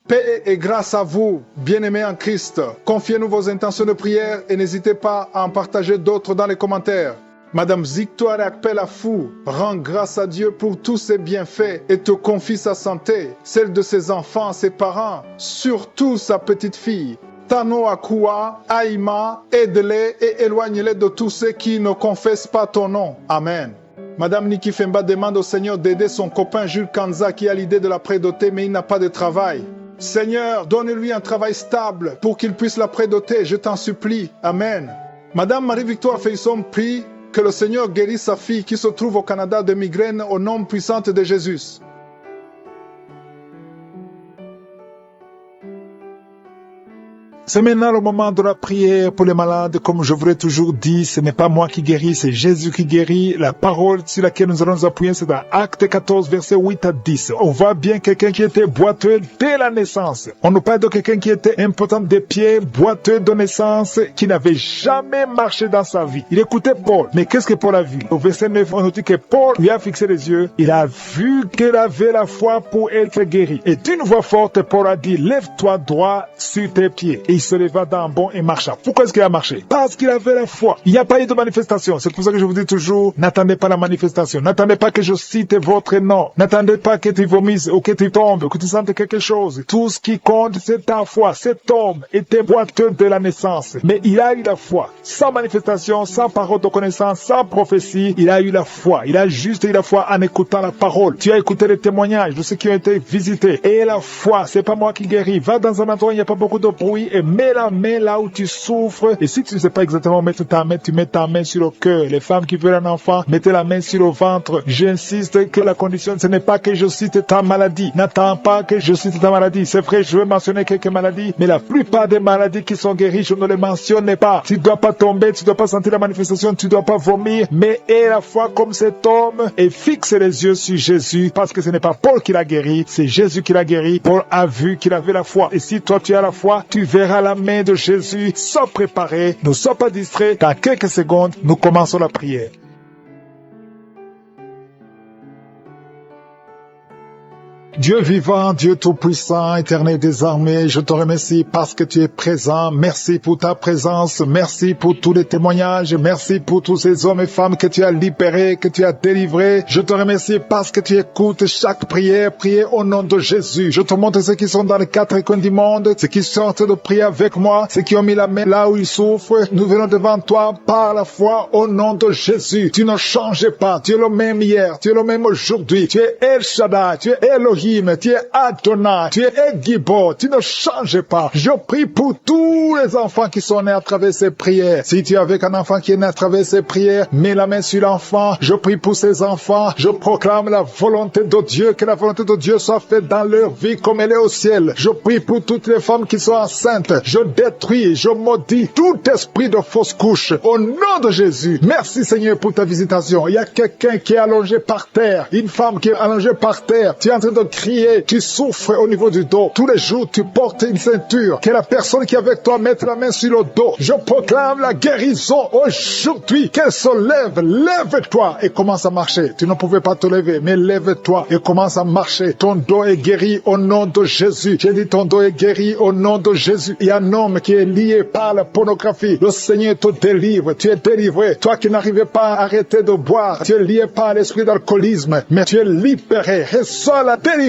Paix et grâce à vous, bien-aimés en Christ. Confiez-nous vos intentions de prière et n'hésitez pas à en partager d'autres dans les commentaires. Madame Victoire Akpelafou rend grâce à Dieu pour tous ses bienfaits et te confie sa santé, celle de ses enfants, ses parents, surtout sa petite fille. Tano Akua, Aïma, aide-les et éloigne-les de tous ceux qui ne confessent pas ton nom. Amen. Madame Niki Femba demande au Seigneur d'aider son copain Jules Kanza qui a l'idée de la prédoter mais il n'a pas de travail. Seigneur, donne-lui un travail stable pour qu'il puisse la prédoter, je t'en supplie. Amen. Madame Marie-Victoire Feisson prie que le Seigneur guérisse sa fille qui se trouve au Canada de migraine au nom puissant de Jésus. C'est maintenant le moment de la prière pour les malades. Comme je vous l'ai toujours dit, ce n'est pas moi qui guéris, c'est Jésus qui guérit. La parole sur laquelle nous allons nous appuyer, c'est dans Acte 14, versets 8 à 10. On voit bien quelqu'un qui était boiteux dès la naissance. On nous parle de quelqu'un qui était impotent des pieds, boiteux de naissance, qui n'avait jamais marché dans sa vie. Il écoutait Paul. Mais qu'est-ce que Paul a vu? Au verset 9, on nous dit que Paul lui a fixé les yeux. Il a vu qu'il avait la foi pour être guéri. Et d'une voix forte, Paul a dit, lève-toi droit sur tes pieds. Et il se leva d'un bond et marcha. Pourquoi est-ce qu'il a marché? Parce qu'il avait la foi. Il n'y a pas eu de manifestation. C'est pour ça que je vous dis toujours, n'attendez pas la manifestation. N'attendez pas que je cite votre nom. N'attendez pas que tu vomisses ou que tu tombes ou que tu sentes quelque chose. Tout ce qui compte, c'est ta foi. Cet homme était boiteux de la naissance. Mais il a eu la foi. Sans manifestation, sans parole de connaissance, sans prophétie, il a eu la foi. Il a juste eu la foi en écoutant la parole. Tu as écouté les témoignages de ceux qui ont été visités. Et la foi, c'est pas moi qui guéris. Va dans un endroit où il n'y a pas beaucoup de bruit et mets la main là où tu souffres. Et si tu ne sais pas exactement mettre ta main, tu mets ta main sur le cœur. Les femmes qui veulent un enfant, mettez la main sur le ventre. J'insiste que la condition, ce n'est pas que je cite ta maladie. N'attends pas que je cite ta maladie. C'est vrai, je vais mentionner quelques maladies, mais la plupart des maladies qui sont guéries, je ne les mentionne pas. Tu ne dois pas tomber, tu ne dois pas sentir la manifestation, tu ne dois pas vomir, mais aie la foi comme cet homme et fixe les yeux sur Jésus, parce que ce n'est pas Paul qui l'a guéri, c'est Jésus qui l'a guéri. Paul a vu qu'il avait la foi. Et si toi tu as la foi, tu verras la main de Jésus. Sois préparé, ne sois pas distrait. Dans quelques secondes, nous commençons la prière. Dieu vivant, Dieu tout-puissant, éternel des armées, je te remercie parce que tu es présent. Merci pour ta présence. Merci pour tous les témoignages. Merci pour tous ces hommes et femmes que tu as libérés, que tu as délivrés. Je te remercie parce que tu écoutes chaque prière. Priez au nom de Jésus. Je te montre ceux qui sont dans les quatre coins du monde, ceux qui sortent de prier avec moi, ceux qui ont mis la main là où ils souffrent. Nous venons devant toi par la foi au nom de Jésus. Tu ne changes pas. Tu es le même hier. Tu es le même aujourd'hui. Tu es El Shaddai. Tu es Elohim. Tu es Adonai, tu es Egibo, tu ne changes pas. Je prie pour tous les enfants qui sont nés à travers ces prières. Si tu es avec un enfant qui est né à travers ces prières, mets la main sur l'enfant. Je prie pour ces enfants. Je proclame la volonté de Dieu, que la volonté de Dieu soit faite dans leur vie comme elle est au ciel. Je prie pour toutes les femmes qui sont enceintes. Je détruis, je maudis tout esprit de fausse couche. Au nom de Jésus, merci Seigneur pour ta visitation. Il y a quelqu'un qui est allongé par terre, une femme qui est allongée par terre. Tu es en train de crier, tu souffres au niveau du dos. Tous les jours, tu portes une ceinture. Que la personne qui est avec toi mette la main sur le dos. Je proclame la guérison aujourd'hui. Qu'elle se lève. Lève-toi et commence à marcher. Tu ne pouvais pas te lever, mais lève-toi et commence à marcher. Ton dos est guéri au nom de Jésus. J'ai dit ton dos est guéri au nom de Jésus. Il y a un homme qui est lié par la pornographie. Le Seigneur te délivre. Tu es délivré. Toi qui n'arrivais pas à arrêter de boire, tu es lié par l'esprit d'alcoolisme, mais tu es libéré. Reçois la délivrance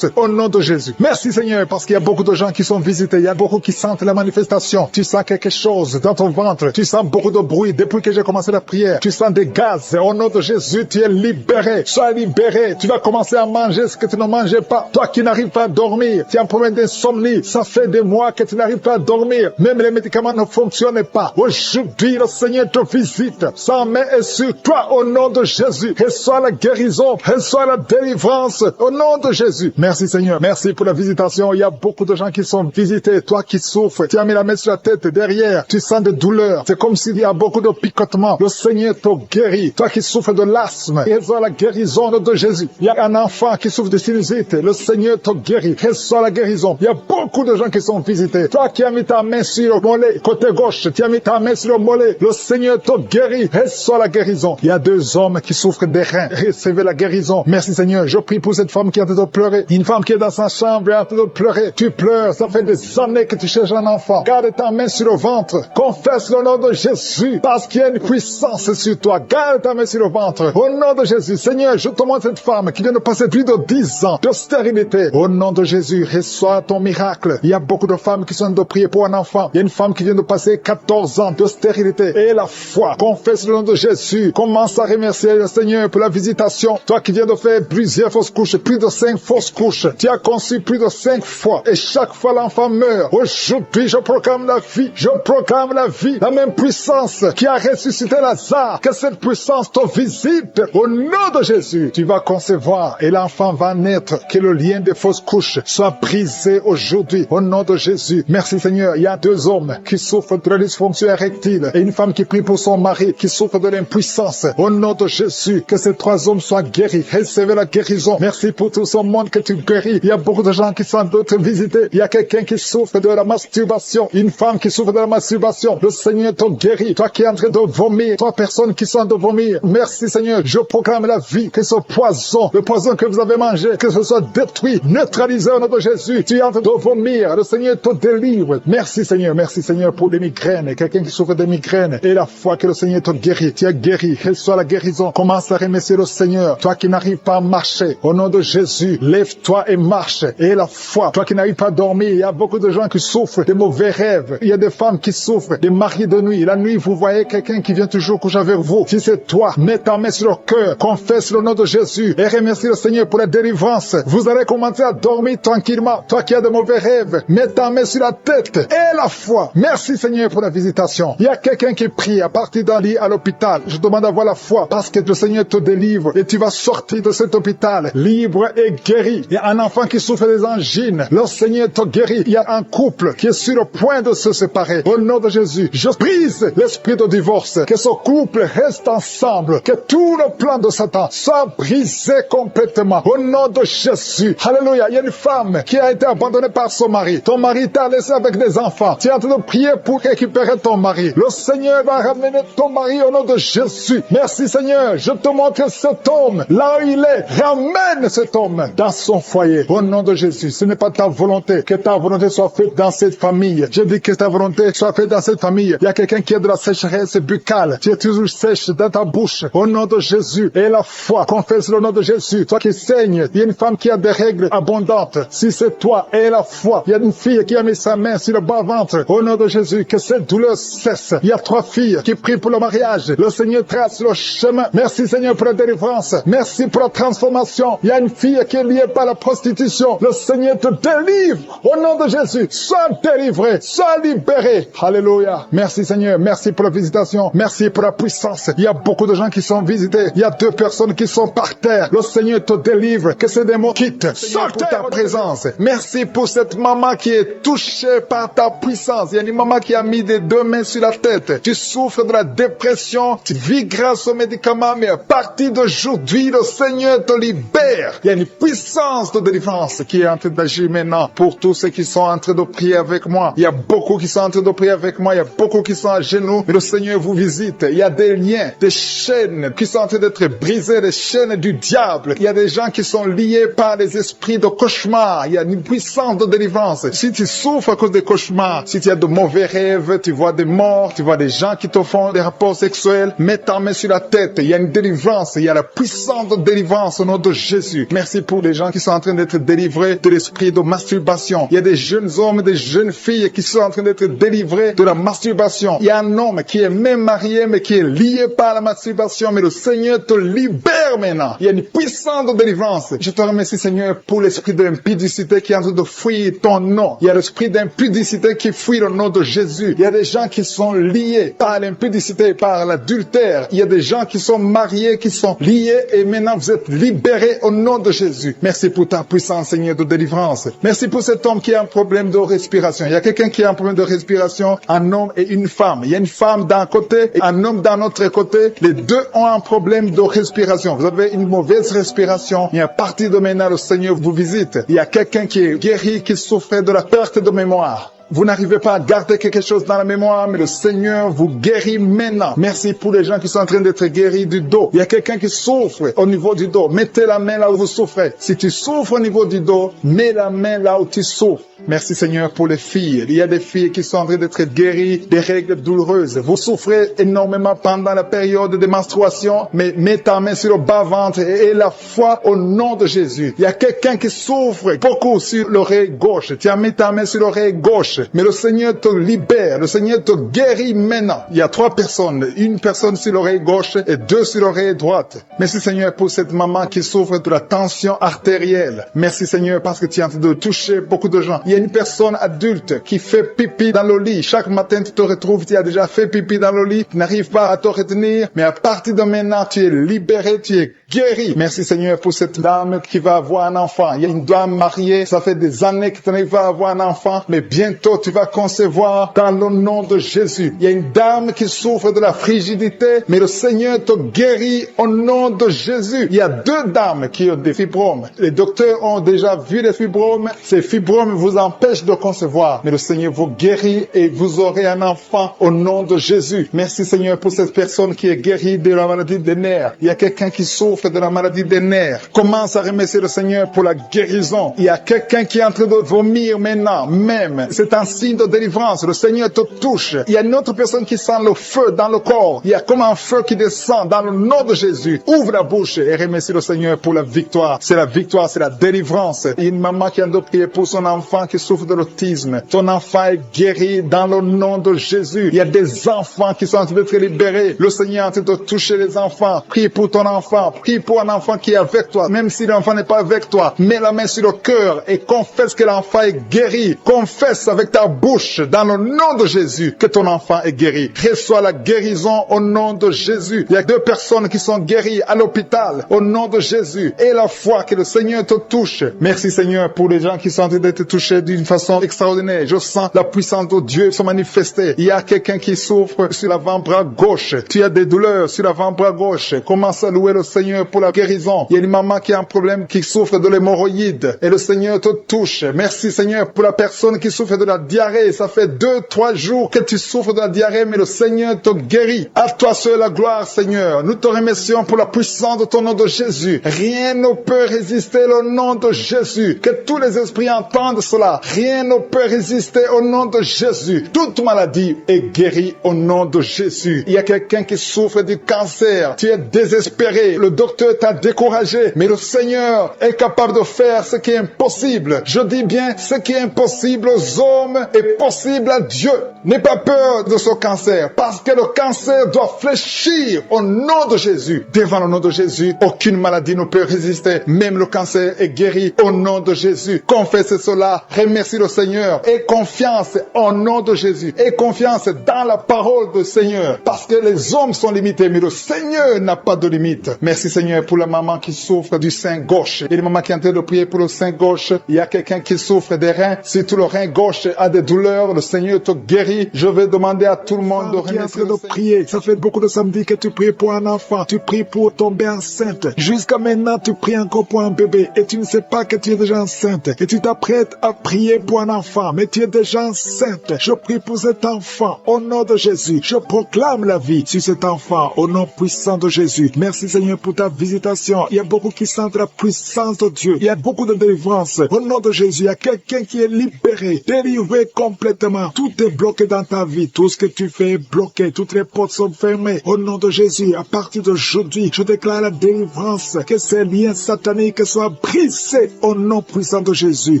au nom de Jésus. Merci Seigneur, parce qu'il y a beaucoup de gens qui sont visités. Il y a beaucoup qui sentent la manifestation. Tu sens quelque chose dans ton ventre. Tu sens beaucoup de bruit depuis que j'ai commencé la prière. Tu sens des gaz. Au nom de Jésus, tu es libéré. Sois libéré. Tu vas commencer à manger ce que tu ne mangeais pas. Toi qui n'arrives pas à dormir, tu as un problème d'insomnie. Ça fait des mois que tu n'arrives pas à dormir. Même les médicaments ne fonctionnent pas. Aujourd'hui, le Seigneur te visite. Sa main est sur toi au nom de Jésus. Reçois la guérison. Reçois la délivrance au nom de Jésus. Merci Seigneur. Merci pour la visitation. Il y a beaucoup de gens qui sont visités. Toi qui souffres, tu as mis la main sur la tête derrière. Tu sens des douleurs. C'est comme s'il y a beaucoup de picotements. Le Seigneur te guérit. Toi qui souffres de l'asthme, reçois la guérison de Jésus. Il y a un enfant qui souffre de sinusite. Le Seigneur te guérit. Reçois la guérison. Il y a beaucoup de gens qui sont visités. Toi qui as mis ta main sur le mollet, côté gauche, tu as mis ta main sur le mollet. Le Seigneur te guérit. Reçois la guérison. Il y a deux hommes qui souffrent des reins. Recevez la guérison. Merci Seigneur. Je prie pour cette femme qui est en train de pleurer. Une femme qui est dans sa chambre est en train de pleurer. Tu pleures, ça fait des années que tu cherches un enfant. Garde ta main sur le ventre. Confesse le nom de Jésus, parce qu'il y a une puissance sur toi. Garde ta main sur le ventre. Au nom de Jésus, Seigneur, je te montre cette femme qui vient de passer plus de 10 ans de stérilité. Au nom de Jésus, reçois ton miracle. Il y a beaucoup de femmes qui sont de prier pour un enfant. Il y a une femme qui vient de passer 14 ans de stérilité. Et la foi, confesse le nom de Jésus. Commence à remercier le Seigneur pour la visitation. Toi qui viens de faire plusieurs fausses couches, plus de 5 fausses couches. Tu as conçu plus de 5 fois. Et chaque fois l'enfant meurt. Aujourd'hui, je proclame la vie. Je proclame la vie. La même puissance qui a ressuscité Lazare. Que cette puissance te visite. Au nom de Jésus, tu vas concevoir et l'enfant va naître. Que le lien des fausses couches soit brisé aujourd'hui. Au nom de Jésus. Merci Seigneur. Il y a 2 hommes qui souffrent de la dysfonction érectile et une femme qui prie pour son mari qui souffre de l'impuissance. Au nom de Jésus, que ces 3 hommes soient guéris. Recevez la guérison. Merci pour tout ce monde que tu guéris. Il y a beaucoup de gens qui sont d'autres visités. Il y a quelqu'un qui souffre de la masturbation. Une femme qui souffre de la masturbation. Le Seigneur te guérit. Toi qui es en train de vomir. 3 personnes qui sont en train de vomir. Merci Seigneur. Je proclame la vie. Que ce poison, le poison que vous avez mangé, que ce soit détruit, neutralisé au nom de Jésus. Tu es en train de vomir. Le Seigneur te délivre. Merci Seigneur. Merci Seigneur pour les migraines. Quelqu'un qui souffre de migraines. Et la foi que le Seigneur te guérit. Tu es guéri. Reçois la guérison. Commence à remercier le Seigneur. Toi qui n'arrives pas à marcher. Au nom de Jésus, lève-toi et marche. Et la foi. Toi qui n'arrives pas à dormir. Il y a beaucoup de gens qui souffrent de mauvais rêves. Il y a des femmes qui souffrent des maris de nuit. La nuit, vous voyez quelqu'un qui vient toujours coucher avec vous. Si c'est toi, mets ta main sur le cœur. Confesse le nom de Jésus. Et remercie le Seigneur pour la délivrance. Vous allez commencer à dormir tranquillement. Toi qui as de mauvais rêves, mets ta main sur la tête. Et la foi. Merci Seigneur pour la visitation. Il y a quelqu'un qui prie à partir d'un lit à l'hôpital. Je demande d'avoir la foi parce que le Seigneur te délivre et tu vas sortir de cet hôpital libre et guéri. Il y a un enfant qui souffre des angines. Le Seigneur te guérit. Il y a un couple qui est sur le point de se séparer. Au nom de Jésus, je brise l'esprit de divorce. Que ce couple reste ensemble. Que tout le plan de Satan soit brisé complètement. Au nom de Jésus. Alléluia. Il y a une femme qui a été abandonnée par son mari. Ton mari t'a laissé avec des enfants. Tu es en train de prier pour récupérer ton mari. Le Seigneur va ramener ton mari au nom de Jésus. Merci Seigneur. Je te montre cet homme. Là où il est, ramène cet homme dans son foyer. Au nom de Jésus. Ce n'est pas ta volonté. Que ta volonté soit faite dans cette famille. Je dis que ta volonté soit faite dans cette famille. Il y a quelqu'un qui a de la sécheresse buccale. Tu es toujours sèche dans ta bouche. Au nom de Jésus. Et la foi. Confesse le nom de Jésus. Toi qui saignes. Il y a une femme qui a des règles abondantes. Si c'est toi, et la foi. Il y a une fille qui a mis sa main sur le bas-ventre. Au nom de Jésus. Que cette douleur cesse. Il y a 3 filles qui prient pour le mariage. Le Seigneur trace le chemin. Merci Seigneur pour la délivrance. Merci pour la transformation. Il y a une fille qui est liée par la prostitution. Le Seigneur te délivre. Au nom de Jésus. Sois délivré. Sois libéré. Alléluia. Merci Seigneur. Merci pour la visitation. Merci pour la puissance. Il y a beaucoup de gens qui sont visités. Il y a 2 personnes qui sont par terre. Le Seigneur te délivre. Que ces démons quittent. Sortez ta présence. Merci pour cette maman qui est touchée par ta puissance. Il y a une maman qui a mis des 2 mains sur la tête. Tu souffres de la dépression. Tu vis grâce aux médicaments. Mais à partir d'aujourd'hui, le Seigneur te libère. Il y a une puissance de délivrance qui est en train d'agir maintenant pour tous ceux qui sont en train de prier avec moi. Il y a beaucoup qui sont en train de prier avec moi. Il y a beaucoup qui sont à genoux. Mais le Seigneur vous visite. Il y a des liens, des chaînes qui sont en train d'être brisées, des chaînes du diable. Il y a des gens qui sont liés par les esprits de cauchemar. Il y a une puissance de délivrance. Si tu souffres à cause des cauchemars, si tu as de mauvais rêves, tu vois des morts, tu vois des gens qui te font des rapports sexuels, mets ta main sur la tête. Il y a une délivrance. Il y a la puissance de délivrance au nom de Jésus. Merci pour les gens qui sont en train d'être délivrés de l'esprit de masturbation. Il y a des jeunes hommes, des jeunes filles qui sont en train d'être délivrés de la masturbation. Il y a un homme qui est même marié mais qui est lié par la masturbation, mais le Seigneur te libère maintenant. Il y a une puissance de délivrance. Je te remercie Seigneur pour l'esprit d'impudicité qui est en train de fuir ton nom. Il y a l'esprit d'impudicité qui fuit le nom de Jésus. Il y a des gens qui sont liés par l'impudicité, par l'adultère. Il y a des gens qui sont mariés, qui sont liés et maintenant vous êtes libérés au nom de Jésus. Merci pour ta puissance Seigneur de délivrance. Merci pour cet homme qui a un problème de respiration. Il y a quelqu'un qui a un problème de respiration, un homme et une femme. Il y a une femme d'un côté et un homme d'un autre côté. Les 2 ont un problème de respiration. Vous avez une mauvaise respiration. Et à partir de maintenant, le Seigneur vous visite. Il y a quelqu'un qui est guéri, qui souffrait de la perte de mémoire. Vous n'arrivez pas à garder quelque chose dans la mémoire, mais le Seigneur vous guérit maintenant. Merci pour les gens qui sont en train d'être guéris du dos. Il y a quelqu'un qui souffre au niveau du dos. Mettez la main là où vous souffrez. Si tu souffres au niveau du dos, mets la main là où tu souffres. Merci Seigneur pour les filles. Il y a des filles qui sont en train d'être guéries des règles douloureuses. Vous souffrez énormément pendant la période de menstruation, mais mets ta main sur le bas-ventre et la foi au nom de Jésus. Il y a quelqu'un qui souffre beaucoup sur l'oreille gauche. Tu as mis ta main sur l'oreille gauche, mais le Seigneur te libère. Le Seigneur te guérit maintenant. Il y a 3 personnes. Une personne sur l'oreille gauche et 2 sur l'oreille droite. Merci Seigneur pour cette maman qui souffre de la tension artérielle. Merci Seigneur parce que tu es en train de toucher beaucoup de gens. Il y a une personne adulte qui fait pipi dans le lit. Chaque matin, tu te retrouves, tu as déjà fait pipi dans le lit, tu n'arrives pas à te retenir, mais à partir de maintenant, tu es libéré, tu es guéri. Merci Seigneur pour cette dame qui va avoir un enfant. Il y a une dame mariée, ça fait des années que tu n'arrives pas à avoir un enfant, mais bientôt tu vas concevoir dans le nom de Jésus. Il y a une dame qui souffre de la frigidité, mais le Seigneur te guérit au nom de Jésus. Il y a 2 dames qui ont des fibromes. Les docteurs ont déjà vu les fibromes. Ces fibromes vous empêchent de concevoir, mais le Seigneur vous guérit et vous aurez un enfant au nom de Jésus. Merci Seigneur pour cette personne qui est guérie de la maladie des nerfs. Il y a quelqu'un qui souffre de la maladie des nerfs. Commence à remercier le Seigneur pour la guérison. Il y a quelqu'un qui est en train de vomir maintenant, même. C'est un signe de délivrance. Le Seigneur te touche. Il y a une autre personne qui sent le feu dans le corps. Il y a comme un feu qui descend dans le nom de Jésus. Ouvre la bouche et remercie le Seigneur pour la victoire. C'est la victoire, c'est la délivrance. Il y a une maman qui a de prier pour son enfant qui souffre de l'autisme. Ton enfant est guéri dans le nom de Jésus. Il y a des enfants qui sont en train d'être libérés. Le Seigneur est en train de toucher les enfants. Prie pour ton enfant. Prie pour un enfant qui est avec toi. Même si l'enfant n'est pas avec toi, mets la main sur le cœur et confesse que l'enfant est guéri. Confesse avec ta bouche dans le nom de Jésus que ton enfant est guéri. Reçois la guérison au nom de Jésus. Il y a 2 personnes qui sont guéries à l'hôpital au nom de Jésus. Et la foi que le Seigneur te touche. Merci Seigneur pour les gens qui sont en train d'être touchés d'une façon extraordinaire. Je sens la puissance de Dieu se manifester. Il y a quelqu'un qui souffre sur l'avant-bras gauche. Tu as des douleurs sur l'avant-bras gauche. Commence à louer le Seigneur pour la guérison. Il y a une maman qui a un problème, qui souffre de l'hémorroïde. Et le Seigneur te touche. Merci Seigneur pour la personne qui souffre de la diarrhée. Ça fait 2-3 jours que tu souffres de la diarrhée, mais le Seigneur te guérit. À toi seul la gloire, Seigneur. Nous te remercions pour la puissance de ton nom de Jésus. Rien ne peut résister au nom de Jésus. Que tous les esprits entendent cela. Rien ne peut résister au nom de Jésus. Toute maladie est guérie au nom de Jésus. Il y a quelqu'un qui souffre du cancer. Tu es désespéré. Le docteur t'a découragé. Mais le Seigneur est capable de faire ce qui est impossible. Je dis bien, ce qui est impossible aux hommes est possible à Dieu. N'aie pas peur de ce cancer. Parce que le cancer doit fléchir au nom de Jésus. Devant le nom de Jésus, aucune maladie ne peut résister. Même le cancer est guéri au nom de Jésus. Confesse cela. Remercie le Seigneur. Aie confiance au nom de Jésus. Aie confiance dans la parole du Seigneur. Parce que les hommes sont limités, mais le Seigneur n'a pas de limite. Merci Seigneur pour la maman qui souffre du sein gauche. Et la maman qui est en train de prier pour le sein gauche. Il y a quelqu'un qui souffre des reins. Si tout le rein gauche a des douleurs, le Seigneur te guérit. Je vais demander à tout le monde de remercier le Seigneur. Prier. Ça fait beaucoup de samedis que tu pries pour un enfant. Tu pries pour tomber enceinte. Jusqu'à maintenant, tu pries encore pour un bébé. Et tu ne sais pas que tu es déjà enceinte. Et tu t'apprêtes à prier pour un enfant. Mais tu es déjà enceinte. Je prie pour cet enfant. Au nom de Jésus. Je proclame la vie sur cet enfant. Au nom puissant de Jésus. Merci Seigneur pour ta visitation. Il y a beaucoup qui sentent la puissance de Dieu. Il y a beaucoup de délivrance. Au nom de Jésus, il y a quelqu'un qui est libéré, délivré complètement. Tout est bloqué dans ta vie. Tout ce que tu fais est bloqué. Toutes les portes sont fermées. Au nom de Jésus, à partir d'aujourd'hui, je déclare la délivrance. Que ces liens sataniques soient brisés au nom puissant de Jésus.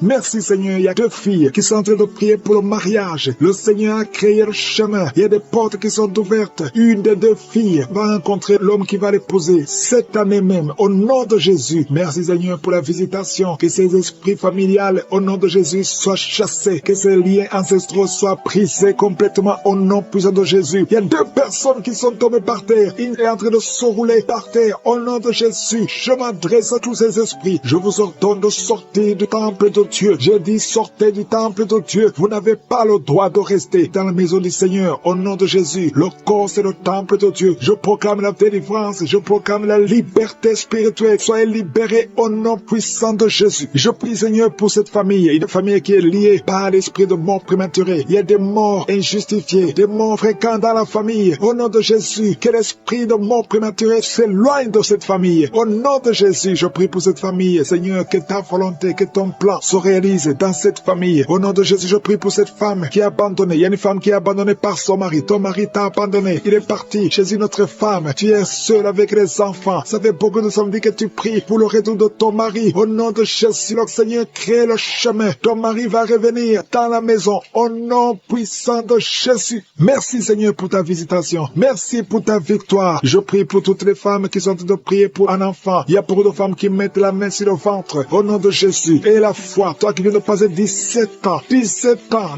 Merci Seigneur. Il y a 2 filles qui sont en train de prier pour le mariage. Le Seigneur a créé le chemin. Il y a des portes qui sont ouvertes. Une des 2 filles va rencontrer l'homme qui va l'épouser cette année même. Au nom de Jésus. Merci Seigneur pour la visitation. Que ces esprits familiales au nom de Jésus soient chassés. Que ces liens ancestraux soient brisés complètement au nom puissant de Jésus. Il y a 2 personnes qui sont tombées par terre. Une est en train de se rouler par terre. Au nom de Jésus, je m'adresse à tous ces esprits. Je vous ordonne de sortir du temple de Dieu. Je dis sortez du temple de Dieu. Vous n'avez pas le droit de rester dans la maison du Seigneur. Au nom de Jésus, le corps c'est le temple de Dieu. Je proclame la délivrance. Je proclame la liberté spirituelle. Soyez libérés au nom puissant de Jésus. Je prie Seigneur pour cette famille. Une famille qui est liée par l'esprit l'esprit de mort prématurée. Il y a des morts injustifiées, des morts fréquentes dans la famille. Au nom de Jésus, que l'esprit de mort prématurée s'éloigne de cette famille. Au nom de Jésus, je prie pour cette famille. Seigneur, que ta volonté, que ton plan se réalise dans cette famille. Au nom de Jésus, je prie pour cette femme qui est abandonnée. Il y a une femme qui est abandonnée par son mari. Ton mari t'a abandonné. Il est parti chez une autre femme. Tu es seul avec les enfants. Ça fait beaucoup de samedis que tu pries pour le retour de ton mari. Au nom de Jésus, le Seigneur, crée le chemin. Ton mari va revenir dans la maison. Au nom puissant de Jésus. Merci Seigneur pour ta visitation. Merci pour ta victoire. Je prie pour toutes les femmes qui sont en train de prier pour un enfant. Il y a beaucoup de femmes qui mettent la main sur le ventre. Au nom de Jésus. Et la foi, toi qui viens de passer 17 ans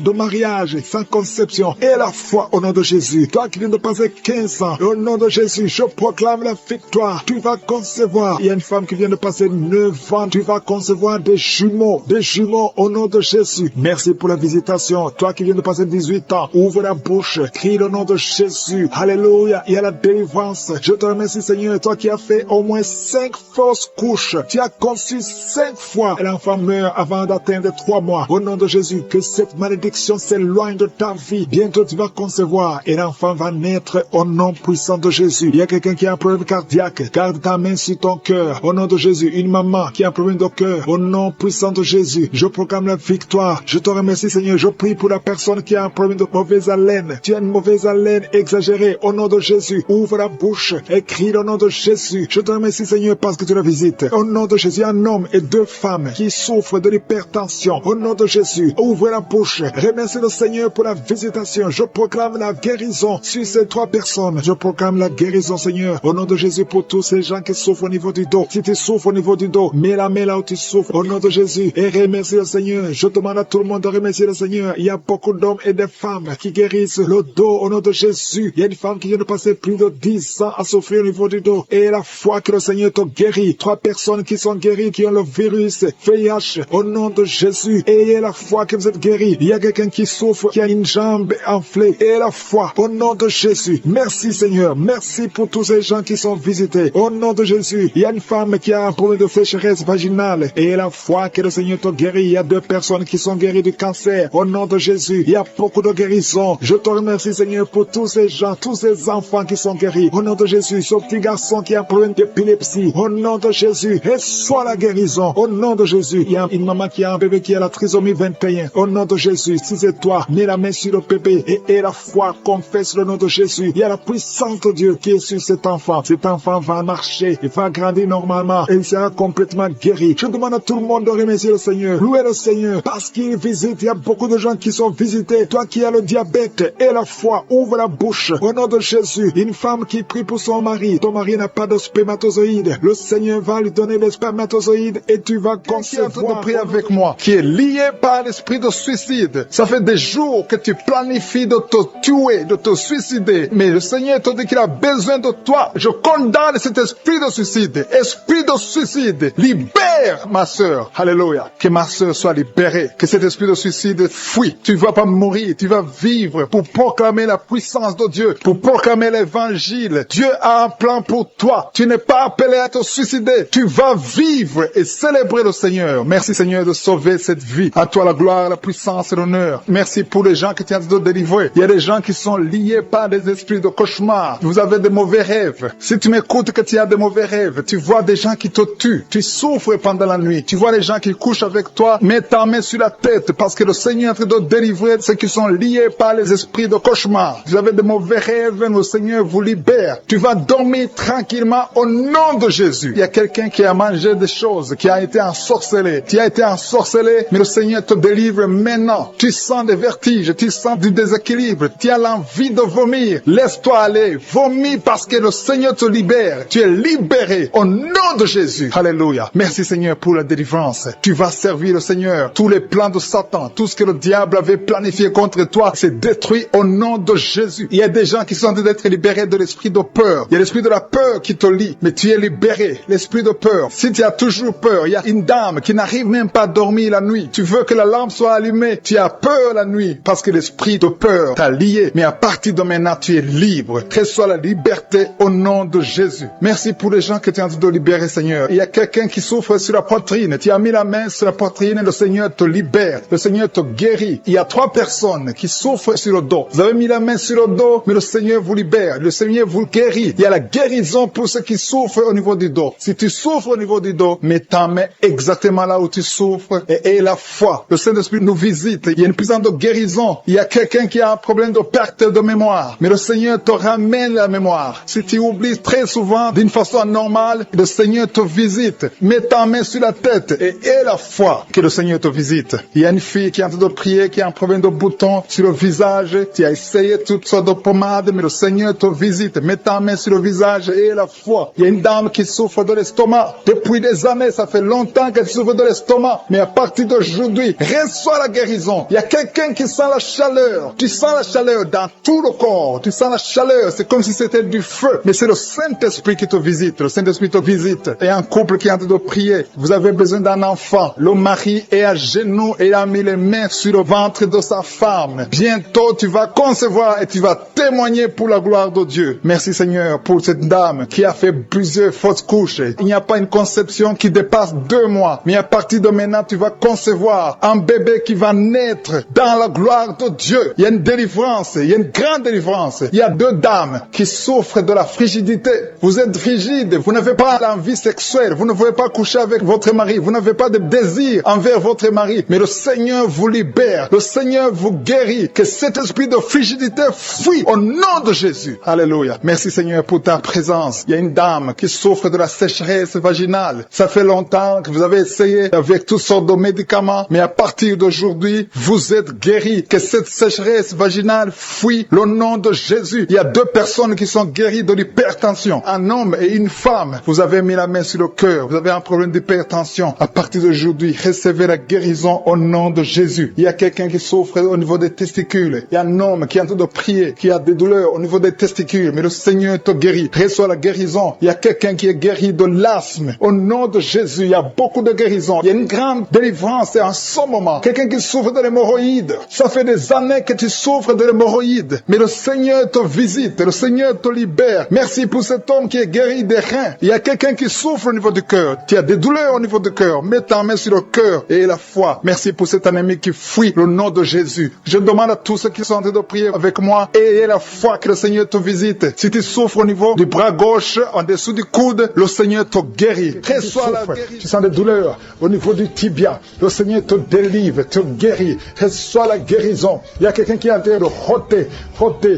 de mariage sans conception. Et la foi au nom de Jésus. Toi qui viens de passer 15 ans. Au nom de Jésus, je proclame la victoire. Tu vas concevoir. Il y a une femme qui vient de passer 9 ans. Tu vas concevoir des jumeaux. Des jumeaux au nom de Jésus. Merci pour la visitation. Toi qui viens de passer 18 ans. Ouvre la bouche. Crie le nom de Jésus. Alléluia. Il y a la délivrance. Je te remercie Seigneur. Toi qui as fait au moins 5 fausses couches. Tu as conçu 5 fois. Et l'enfant meurt avant d'atteindre 3 mois. Au nom de Jésus. Que cette malédiction s'éloigne de ta vie. Bientôt tu vas concevoir. Et l'enfant va naître au nom puissant de Jésus. Il y a quelqu'un qui a un problème cardiaque. Garde ta main sur ton cœur. Au nom de Jésus. Une maman qui a un problème de cœur. Au nom puissant de Jésus. Je proclame la victoire. Je te remercie Seigneur. Je prie pour la personne qui a un problème de mauvaise haleine. Tu as une mauvaise haleine exagérée. Au nom de Jésus. Ouvre la bouche et crie au nom de Jésus. Je te remercie Seigneur parce que tu la visites. Au nom de Jésus. Un homme et 2 femmes qui souffrent de l'hypertension. Au nom de Jésus. Ouvre la bouche. Remercie le Seigneur pour la visitation. Je proclame la guérison sur ces 3 personnes. Je proclame la guérison Seigneur. Au nom de Jésus pour tous ces gens qui souffrent au niveau du dos. Si tu souffres au niveau du dos, mets la main là où tu souffres. Au nom de Jésus. Et remercie le Seigneur. Je demande à tout le monde de remercier le Seigneur. Il y a beaucoup d'hommes et de femmes qui guérissent le dos au nom de Jésus. Il y a une femme qui vient de passer plus de 10 ans à souffrir au niveau du dos. Et la foi que le Seigneur te guérit. 3 personnes qui sont guéries, qui ont le virus VIH au nom de Jésus. Et la foi que vous êtes guéris. Il y a quelqu'un qui souffre, qui a une jambe enflée. Et la foi au nom de Jésus. Merci Seigneur. Merci pour tous ces gens qui sont visités. Au nom de Jésus. Il y a une femme qui a un problème de sécheresse vaginale. Et la foi que le Seigneur te guérit. Il y a 2 personnes qui sont guéries du cancer. Au nom de Jésus. Il y a beaucoup de guérisons. Je te remercie Seigneur pour tous ces gens, tous ces enfants qui sont guéris. Au nom de Jésus. Ce petit garçon qui a un problème d'épilepsie. Au nom de Jésus. Reçois la guérison. Au nom de Jésus. Il y a une maman qui a un bébé qui a la trisomie 21. Au nom de Jésus. Si c'est toi, mets la main sur le bébé et la foi, confesse le nom de Jésus. Il y a la puissance de Dieu qui est sur cet enfant. Cet enfant va marcher, il va grandir normalement et il sera complètement guéri. Je demande à tout le monde de remercier le Seigneur. Louez le Seigneur parce qu'il visite. Il y a beaucoup de gens qui sont visités. Toi qui as le diabète et la foi, ouvre la bouche. Au nom de Jésus, une femme qui prie pour son mari. Ton mari n'a pas de spermatozoïdes. Le Seigneur va lui donner les spermatozoïdes et tu vas concevoir. Qui est en train de prier avec moi, qui est lié par l'esprit de suicide. Ça fait des jours que tu planifies de te tuer, de te suicider. Mais le Seigneur te dit qu'il a besoin de toi. Je condamne cet esprit de suicide. Esprit de suicide, libère ma sœur. Alléluia. Que ma sœur soit libérée. Que cet esprit de suicide fuit. Tu ne vas pas mourir. Tu vas vivre pour proclamer la puissance de Dieu. Pour proclamer l'évangile. Dieu a un plan pour toi. Tu n'es pas appelé à te suicider. Tu vas vivre et célébrer le Seigneur. Merci Seigneur de sauver cette vie. À toi la gloire, la puissance et l'honneur. Merci pour les gens que tu as de délivrer. Il y a des gens qui sont liés par des esprits de cauchemar. Vous avez des mauvais rêves. Si tu m'écoutes que tu as des mauvais rêves, tu vois des gens qui te tuent. Tu souffres pendant la nuit. Tu vois les gens qui couchent avec toi. Mets ta main sur la tête parce que le Seigneur est en train de délivrer ceux qui sont liés par les esprits de cauchemar. Vous avez des mauvais rêves, le Seigneur vous libère. Tu vas dormir tranquillement au nom de Jésus. Il y a quelqu'un qui a mangé des choses, qui a été ensorcelé. Tu as été ensorcelé, mais le Seigneur te délivre maintenant. Tu sens des vertiges, tu sens du déséquilibre, tu as l'envie de vomir. Laisse-toi aller, vomis parce que le Seigneur te libère. Tu es libéré au nom de Jésus. Alléluia. Merci Seigneur pour la délivrance. Tu vas servir le Seigneur. Tous les plans de Satan, tout ce que le diable avait planifié contre toi, c'est détruit au nom de Jésus. Il y a des gens qui sont en train d'être libérés de l'esprit de peur. Il y a l'esprit de la peur qui te lie, mais tu es libéré. L'esprit de peur. Si tu as toujours peur, il y a une dame qui n'arrive même pas à dormir la nuit. Tu veux que la lampe soit allumée. Tu as peur la nuit parce que l'esprit de peur t'a lié. Mais à partir de maintenant, tu es libre. Que soit la liberté au nom de Jésus. Merci pour les gens que tu es en train de libérer, Seigneur. Il y a quelqu'un qui souffre sur la poitrine. Tu as mis la main sur la poitrine et le Seigneur te libère. Le Seigneur Seigneur te guérit. Il y a 3 personnes qui souffrent sur le dos. Vous avez mis la main sur le dos, mais le Seigneur vous libère. Le Seigneur vous guérit. Il y a la guérison pour ceux qui souffrent au niveau du dos. Si tu souffres au niveau du dos, mets ta main exactement là où tu souffres et aie la foi. Le Saint-Esprit nous visite. Il y a une puissance de guérison. Il y a quelqu'un qui a un problème de perte de mémoire. Mais le Seigneur te ramène la mémoire. Si tu oublies très souvent d'une façon anormale, le Seigneur te visite. Mets ta main sur la tête et aie la foi que le Seigneur te visite. Il y a une fille qui est en train de prier, qui a un problème de bouton sur le visage. Tu as essayé toutes sortes de pommades, mais le Seigneur te visite. Mets ta main sur le visage et aie la foi. Il y a une dame qui souffre de l'estomac. Depuis des années, ça fait longtemps qu'elle souffre de l'estomac. Mais à partir d'aujourd'hui, reçois la guérison. Il y a quelqu'un qui sent la chaleur. Tu sens la chaleur dans tout le corps. Tu sens la chaleur. C'est comme si c'était du feu. Mais c'est le Saint-Esprit qui te visite. Le Saint-Esprit te visite. Et un couple qui est en train de prier. Vous avez besoin d'un enfant. Le mari est à genoux et a mis les mains sur le ventre de sa femme. Bientôt, tu vas concevoir et tu vas témoigner pour la gloire de Dieu. Merci Seigneur pour cette dame qui a fait plusieurs fausses couches. Il n'y a pas une conception qui dépasse 2 mois. Mais à partir de maintenant, tu vas concevoir un bébé qui va naître dans la gloire de Dieu. Il y a une délivrance. Il y a une grande délivrance. Il y a 2 dames qui souffrent de la frigidité. Vous êtes frigide. Vous n'avez pas l'envie sexuelle. Vous ne voulez pas coucher avec votre mari. Vous n'avez pas de désir envers votre mari. Mais le Seigneur vous libère. Le Seigneur vous guérit. Que cet esprit de frigidité fuit au nom de Jésus. Alléluia. Merci Seigneur pour ta présence. Il y a une dame qui souffre de la sécheresse vaginale. Ça fait longtemps que vous avez essayé avec toutes sortes de médicaments. Mais à partir d'aujourd'hui, vous êtes guéris. Que cette sécheresse vaginale fuit le nom de Jésus. Il y a 2 personnes qui sont guéries de l'hypertension. Un homme et une femme. Vous avez mis la main sur le cœur. Vous avez un problème d'hypertension. À partir d'aujourd'hui, recevez la guérison au nom de Jésus. Il y a quelqu'un qui souffre au niveau des testicules. Il y a un homme qui est en train de prier, qui a des douleurs au niveau des testicules. Mais le Seigneur te guérit. Reçois la guérison. Il y a quelqu'un qui est guéri de l'asthme. Au nom de Jésus, il y a beaucoup de guérison. Il y a une grande délivrance en ce moment. Quelqu'un qui souffre de l'hémorroïde. Ça fait des années que tu souffres de l'hémorroïde. Mais le Seigneur te visite. Le Seigneur te libère. Merci pour cet homme qui est guéri des reins. Il y a quelqu'un qui souffre au niveau du cœur. Tu as des douleurs au niveau du cœur. Mets ta main sur le cœur et la foi. Merci pour cet ennemi qui fuit le nom de Jésus. Je demande à tous ceux qui sont en train de prier avec moi, ayez la foi que le Seigneur te visite. Si tu souffres au niveau du bras gauche, en dessous du coude, le Seigneur te guérit. Reçois la guérison. Tu sens des douleurs au niveau du tibia. Le Seigneur te délivre, te guérit. Reçois la guérison. Il y a quelqu'un qui est en train de roter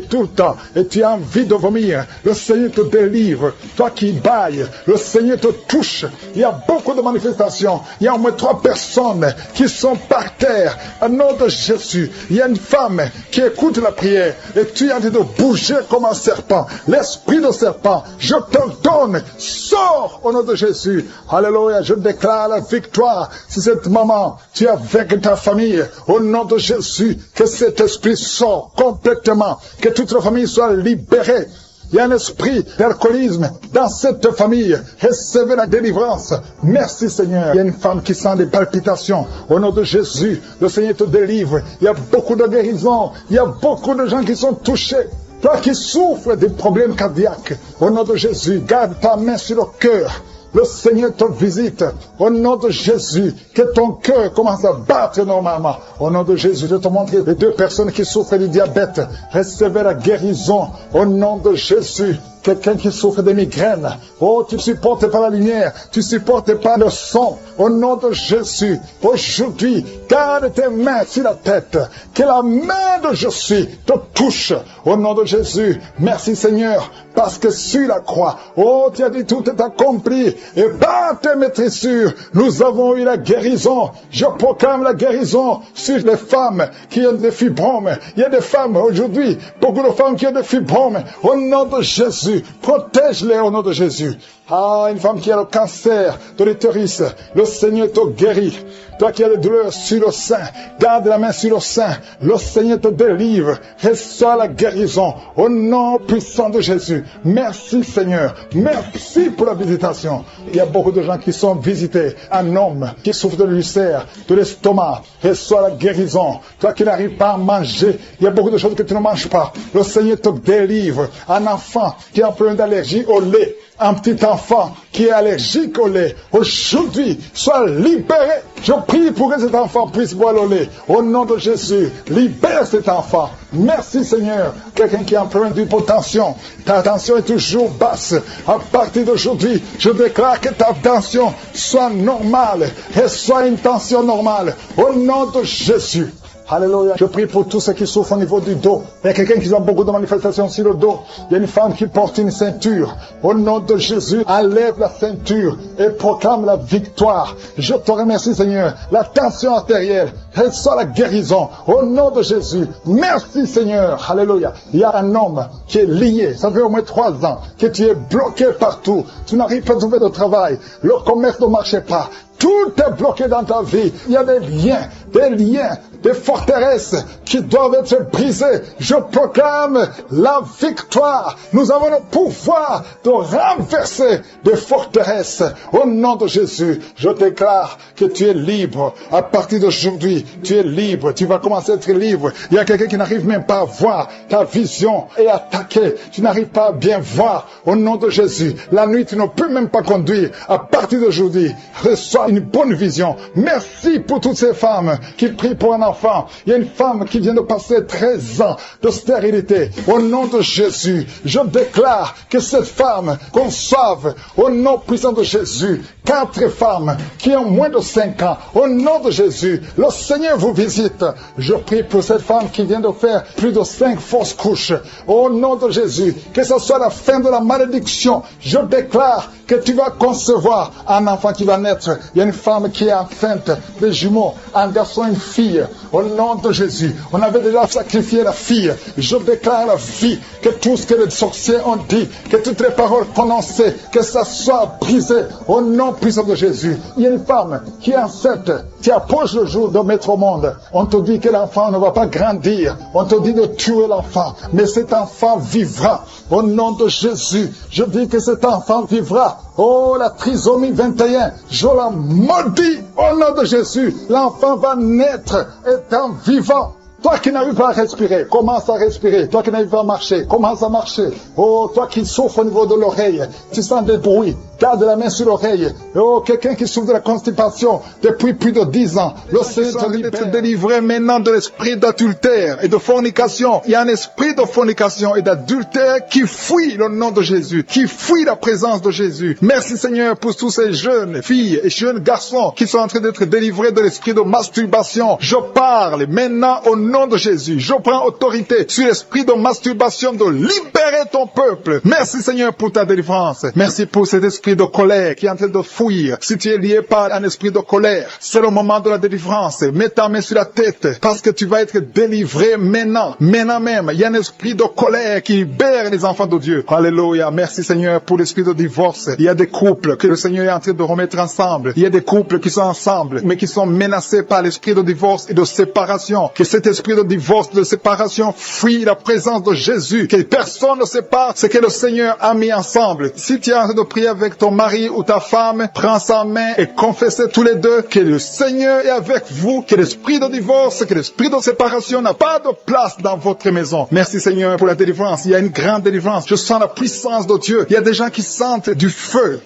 tout le temps. Et tu as envie de vomir. Le Seigneur te délivre. Toi qui bailles, le Seigneur te touche. Il y a beaucoup de manifestations. Il y a au moins 3 personnes qui sont par terre. Au nom de Jésus, il y a une femme qui écoute la prière. Et tu es en train de bouger comme un serpent. L'esprit de serpent, je te donne. Sors au nom de Jésus. Alléluia, je déclare la victoire. Si cette maman, tu es avec ta famille, au nom de Jésus, que cet esprit sort complètement. Que toute la famille soit libérée. Il y a un esprit d'alcoolisme dans cette famille. Recevez la délivrance. Merci Seigneur. Il y a une femme qui sent des palpitations. Au nom de Jésus, le Seigneur te délivre. Il y a beaucoup de guérisons. Il y a beaucoup de gens qui sont touchés. Toi qui souffres des problèmes cardiaques, au nom de Jésus, garde ta main sur le cœur. Le Seigneur te visite. Au nom de Jésus, que ton cœur commence à battre normalement. Au nom de Jésus, je te montre les 2 personnes qui souffrent du diabète. Recevez la guérison. Au nom de Jésus. Quelqu'un qui souffre de migraines. Oh, tu ne supportes pas la lumière. Tu ne supportes pas le son. Au nom de Jésus, aujourd'hui, garde tes mains sur la tête. Que la main de Jésus te touche. Au nom de Jésus, merci Seigneur, parce que sur la croix, oh, tu as dit tout est accompli. Et par tes maîtrissures, nous avons eu la guérison. Je proclame la guérison sur les femmes qui ont des fibromes. Il y a des femmes aujourd'hui, beaucoup de femmes qui ont des fibromes. Au nom de Jésus, protège-les au nom de Jésus. Ah, une femme qui a le cancer de l'utérus, le Seigneur te guérit. Toi qui as des douleurs sur le sein, garde la main sur le sein. Le Seigneur te délivre. Reçois la guérison au nom puissant de Jésus. Merci Seigneur. Merci pour la visitation. Il y a beaucoup de gens qui sont visités. Un homme qui souffre de l'ulcère, de l'estomac. Reçois la guérison. Toi qui n'arrives pas à manger, il y a beaucoup de choses que tu ne manges pas. Le Seigneur te délivre. Un enfant qui a un problème d'allergie au lait. un petit enfant qui est allergique au lait, aujourd'hui, soit libéré. Je prie pour que cet enfant puisse boire le lait. Au nom de Jésus, libère cet enfant. Merci Seigneur. Quelqu'un qui est en plein d'hypotension, ta tension est toujours basse. À partir d'aujourd'hui, je déclare que ta tension soit normale et soit une tension normale. Au nom de Jésus. Alléluia. Je prie pour tous ceux qui souffrent au niveau du dos. Il y a quelqu'un qui a beaucoup de manifestations sur le dos. Il y a une femme qui porte une ceinture. Au nom de Jésus, enlève la ceinture et proclame la victoire. Je te remercie Seigneur. La tension artérielle, elle soit la guérison. Au nom de Jésus. Merci Seigneur. Alléluia. Il y a un homme qui est lié. Ça fait au moins 3 ans que tu es bloqué partout. Tu n'arrives pas à trouver de travail. Le commerce ne marchait pas. Tout est bloqué dans ta vie. Il y a des liens, des forteresses qui doivent être brisées. Je proclame la victoire. Nous avons le pouvoir de renverser des forteresses. Au nom de Jésus, je déclare que tu es libre. À partir d'aujourd'hui, tu es libre. Tu vas commencer à être libre. Il y a quelqu'un qui n'arrive même pas à voir. Ta vision est attaquée. Tu n'arrives pas à bien voir. Au nom de Jésus, la nuit, tu ne peux même pas conduire. À partir d'aujourd'hui, reçois une bonne vision. Merci pour toutes ces femmes qui prient pour un enfant. Il y a une femme qui vient de passer 13 ans de stérilité. Au nom de Jésus, je déclare que cette femme conçoive au nom puissant de Jésus 4 femmes qui ont moins de 5 ans. Au nom de Jésus, le Seigneur vous visite. Je prie pour cette femme qui vient de faire plus de 5 fausses couches. Au nom de Jésus, que ce soit la fin de la malédiction. Je déclare que tu vas concevoir un enfant qui va naître. Il y a une femme qui est enceinte de jumeaux, un garçon et une fille. Au nom de Jésus, on avait déjà sacrifié la fille. Je déclare la vie, que tout ce que les sorciers ont dit, que toutes les paroles prononcées, que ça soit brisé. Au nom puissant de Jésus. Il y a une femme qui est enceinte. Tu approches le jour de mettre au monde. On te dit que l'enfant ne va pas grandir. On te dit de tuer l'enfant. Mais cet enfant vivra. Au nom de Jésus, je dis que cet enfant vivra. Oh, la trisomie 21, je la maudis au nom de Jésus. L'enfant va naître étant vivant. Toi qui n'arrives pas à respirer, commence à respirer. Toi qui n'arrives pas à marcher, commence à marcher. Oh, toi qui souffres au niveau de l'oreille, tu sens des bruits. Garde la main sur l'oreille. Oh, quelqu'un qui souffre de la constipation depuis plus de 10 ans. Le Seigneur te délivrer maintenant de l'esprit d'adultère et de fornication. Il y a un esprit de fornication et d'adultère qui fuit le nom de Jésus, qui fuit la présence de Jésus. Merci Seigneur pour tous ces jeunes filles et jeunes garçons qui sont en train d'être délivrés de l'esprit de masturbation. Je parle maintenant au nom de Jésus. Je prends autorité sur l'esprit de masturbation de libérer ton peuple. Merci Seigneur pour ta délivrance. Merci pour cet esprit de colère qui est en train de fuir. Si tu es lié par un esprit de colère, c'est le moment de la délivrance. Mets ta main sur la tête parce que tu vas être délivré maintenant. Maintenant même, il y a un esprit de colère qui libère les enfants de Dieu. Alléluia. Merci Seigneur pour l'esprit de divorce. Il y a des couples que le Seigneur est en train de remettre ensemble. Il y a des couples qui sont ensemble mais qui sont menacés par l'esprit de divorce et de séparation. Que cet esprit de divorce, de séparation fuit la présence de Jésus. Que personne ne sépare ce que le Seigneur a mis ensemble. Si tu es en train de prier avec ton mari ou ta femme, prends sa main et confessez tous les deux que le Seigneur est avec vous, que l'esprit de divorce, que l'esprit de séparation n'a pas de place dans votre maison. Merci Seigneur pour la délivrance. Il y a une grande délivrance. Je sens la puissance de Dieu. Il y a des gens qui sentent du feu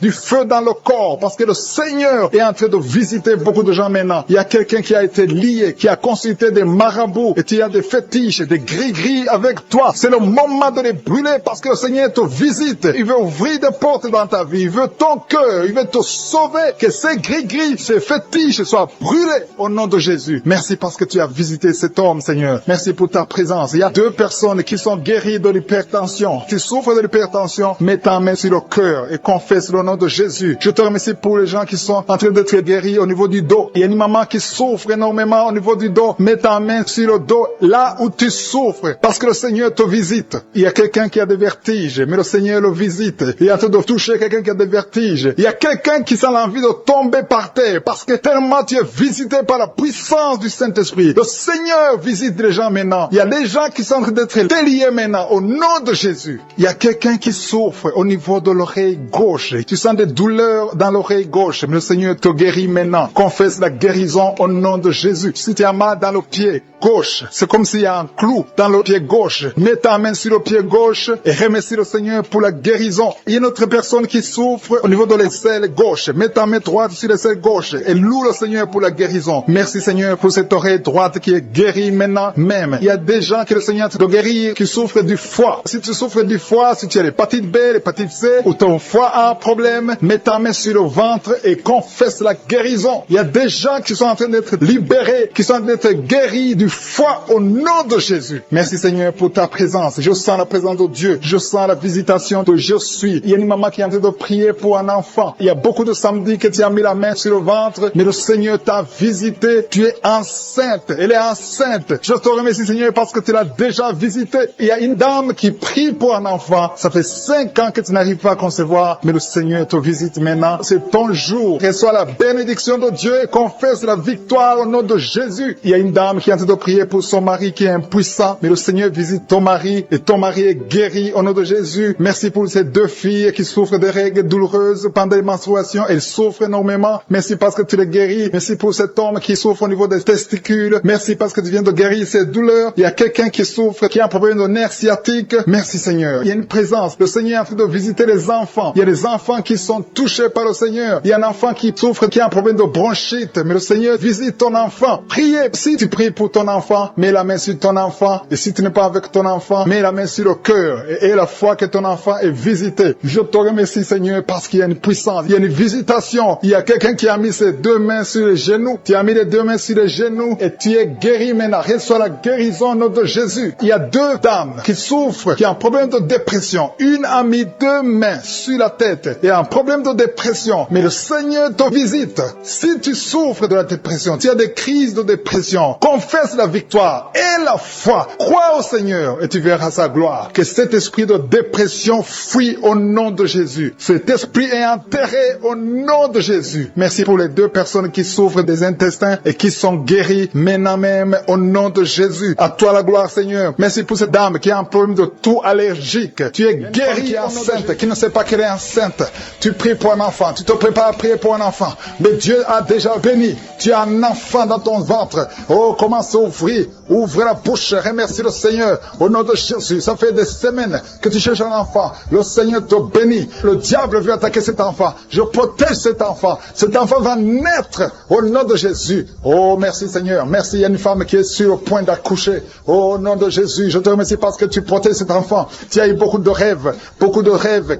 dans le corps parce que le Seigneur est en train de visiter beaucoup de gens maintenant. Il y a quelqu'un qui a été lié, qui a consulté des marabouts et tu as des fétiches, des gris-gris avec toi. C'est le moment de les brûler parce que le Seigneur te visite. Il veut ouvrir des portes dans ta vie. Il veut ton cœur. Il veut te sauver. Que ces gris-gris, ces fétiches soient brûlés au nom de Jésus. Merci parce que tu as visité cet homme, Seigneur. Merci pour ta présence. Il y a 2 personnes qui sont guéries de l'hypertension. Tu souffres de l'hypertension, mets ta main sur le cœur et confesse le nom de Jésus. Je te remercie pour les gens qui sont en train d'être guéris au niveau du dos. Il y a une maman qui souffre énormément au niveau du dos. Mets ta main sur le dos, là où tu souffres, parce que le Seigneur te visite. Il y a quelqu'un qui a des vertiges, mais le Seigneur le visite. Il est en train de toucher quelqu'un qui a des vertiges. Il y a quelqu'un qui sent l'envie de tomber par terre, parce que tellement tu es visité par la puissance du Saint-Esprit. Le Seigneur visite les gens maintenant. Il y a des gens qui sont en train d'être déliés maintenant, au nom de Jésus. Il y a quelqu'un qui souffre au niveau de l'oreille gauche. Tu sens des douleurs dans l'oreille gauche, mais le Seigneur te guérit maintenant. Confesse la guérison au nom de Jésus. Si tu as mal dans le pied, gauche. C'est comme s'il y a un clou dans le pied gauche. Mets ta main sur le pied gauche et remercie le Seigneur pour la guérison. Il y a une autre personne qui souffre au niveau de l'aisselle gauche. Mets ta main droite sur l'aisselle gauche et loue le Seigneur pour la guérison. Merci Seigneur pour cette oreille droite qui est guérie maintenant même. Il y a des gens que le Seigneur te guérit qui souffrent du foie. Si tu souffres du foie, si tu as l'hépatite B, l'hépatite C, ou ton foie a un problème, mets ta main sur le ventre et confesse la guérison. Il y a des gens qui sont en train d'être libérés, qui sont en train d'être guéris du foie au nom de Jésus. Merci Seigneur pour ta présence. Je sens la présence de Dieu. Je sens la visitation de je suis. Il y a une maman qui est en train de prier pour un enfant. Il y a beaucoup de samedis que tu as mis la main sur le ventre, mais le Seigneur t'a visité. Tu es enceinte. Elle est enceinte. Je te remercie Seigneur parce que tu l'as déjà visité. Il y a une dame qui prie pour un enfant. Ça fait 5 ans que tu n'arrives pas à concevoir, mais le Seigneur te visite maintenant. C'est ton jour. Reçois la bénédiction de Dieu et confesse la victoire au nom de Jésus. Il y a une dame qui est en train de prier pour son mari qui est impuissant, mais le Seigneur visite ton mari et ton mari est guéri au nom de Jésus. Merci pour ces 2 filles qui souffrent de règles douloureuses pendant les menstruations. Elles souffrent énormément. Merci parce que tu les guéris. Merci pour cet homme qui souffre au niveau des testicules. Merci parce que tu viens de guérir ces douleurs. Il y a quelqu'un qui souffre, qui a un problème de nerf sciatique. Merci Seigneur. Il y a une présence. Le Seigneur est en train de visiter les enfants. Il y a des enfants qui sont touchés par le Seigneur. Il y a un enfant qui souffre, qui a un problème de bronchite. Mais le Seigneur visite ton enfant. Priez. Si tu pries pour ton enfant, mets la main sur ton enfant. Et si tu n'es pas avec ton enfant, mets la main sur le cœur. Et la foi que ton enfant est visité. Je te remercie Seigneur parce qu'il y a une puissance. Il y a une visitation. Il y a quelqu'un qui a mis ses 2 mains sur les genoux. Tu as mis les 2 mains sur les genoux et tu es guéri maintenant. Reçois la guérison au nom de Jésus. Il y a 2 dames qui souffrent, qui ont un problème de dépression. Une a mis 2 mains sur la tête et a un problème de dépression. Mais le Seigneur te visite. Si tu souffres de la dépression, tu as des crises de dépression, confesse la victoire et la foi. Crois au Seigneur et tu verras sa gloire. Que cet esprit de dépression fuit au nom de Jésus. Cet esprit est enterré au nom de Jésus. Merci pour les 2 personnes qui souffrent des intestins et qui sont guéries maintenant même au nom de Jésus. À toi la gloire Seigneur. Merci pour cette dame qui a un problème de toux allergique. Tu es guérie, qui est enceinte, qui ne sait pas qu'elle est enceinte. Tu pries pour un enfant. Tu te prépares à prier pour un enfant. Mais Dieu a déjà béni. Tu as un enfant dans ton ventre. Oh, commence à ouvrir. Ouvre la bouche. Remercie le Seigneur au nom de Jésus. Ça fait des semaines que tu cherches un enfant. Le Seigneur te bénit. Le diable veut attaquer cet enfant. Je protège cet enfant. Cet enfant va naître au nom de Jésus. Oh, merci Seigneur. Merci. Il y a une femme qui est sur le point d'accoucher. Oh, au nom de Jésus. Je te remercie parce que tu protèges cet enfant. Tu as eu beaucoup de rêves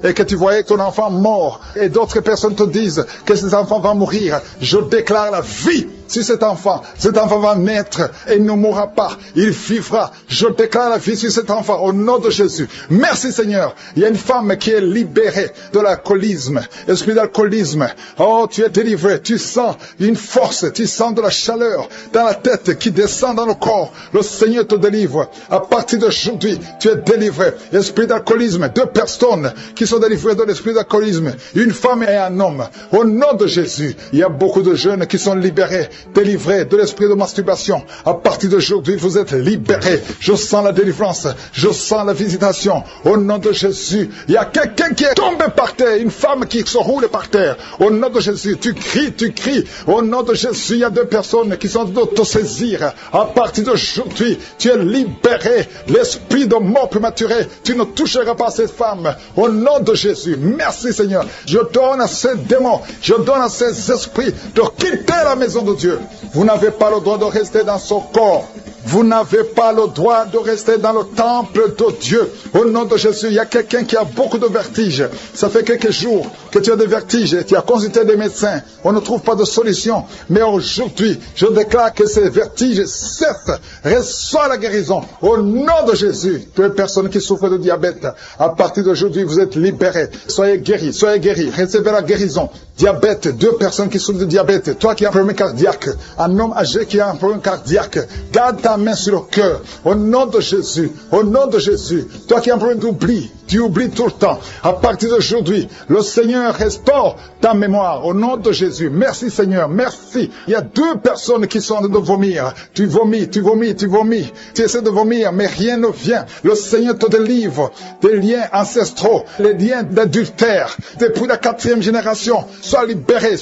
et que tu voyais ton enfant mort. Et d'autres personnes te disent que cet enfant va mourir. Je déclare la vie sur cet enfant. Cet enfant va naître et il ne mourra pas. Il vivra. Je déclare la vie sur cet enfant au nom de Jésus. Merci Seigneur. Il y a une femme qui est libérée de l'alcoolisme. Esprit d'alcoolisme. Oh, tu es délivré. Tu sens une force. Tu sens de la chaleur dans la tête qui descend dans le corps. Le Seigneur te délivre. À partir d'aujourd'hui, tu es délivré. Esprit d'alcoolisme. 2 personnes qui sont délivrées de l'esprit d'alcoolisme. Une femme et un homme. Au nom de Jésus, il y a beaucoup de jeunes qui sont libérés, délivrés de l'esprit de masturbation. À partir d'aujourd'hui, vous êtes libérés. Je sens la délivrance. Je sens la visitation. Au nom de Jésus, il y a quelqu'un qui est tombé par terre. Une femme qui se roule par terre. Au nom de Jésus, tu cries, tu cries. Au nom de Jésus, il y a 2 personnes qui sont d'autosaisir. À partir d'aujourd'hui, tu es libéré. L'esprit de mort prématurée, tu ne toucheras pas cette femme. Au nom de Jésus, merci Seigneur. Je donne à ces démons, je donne à ces esprits de quitter la maison de Dieu. Vous n'avez pas le droit de rester dans son corps. Vous n'avez pas le droit de rester dans le temple de Dieu. Au nom de Jésus, il y a quelqu'un qui a beaucoup de vertiges. Ça fait quelques jours que tu as des vertiges. Tu as consulté des médecins. On ne trouve pas de solution. Mais aujourd'hui, je déclare que ces vertiges cessent. Reçois la guérison. Au nom de Jésus, toutes les personnes qui souffrent de diabète, à partir d'aujourd'hui, vous êtes libérés. Soyez guéris, soyez guéris. Recevez la guérison. Diabète, 2 personnes qui souffrent de diabète. Toi qui as un problème cardiaque, un homme âgé qui a un problème cardiaque, garde ta main sur le cœur. Au nom de Jésus, au nom de Jésus. Toi qui as un problème d'oubli, tu oublies tout le temps. À partir d'aujourd'hui, le Seigneur restaure ta mémoire au nom de Jésus. Merci Seigneur, merci. Il y a 2 personnes qui sont en train de vomir. Tu vomis. Tu essaies de vomir, mais rien ne vient. Le Seigneur te délivre des liens ancestraux, les liens d'adultère. Depuis la 4e génération, sois libéré.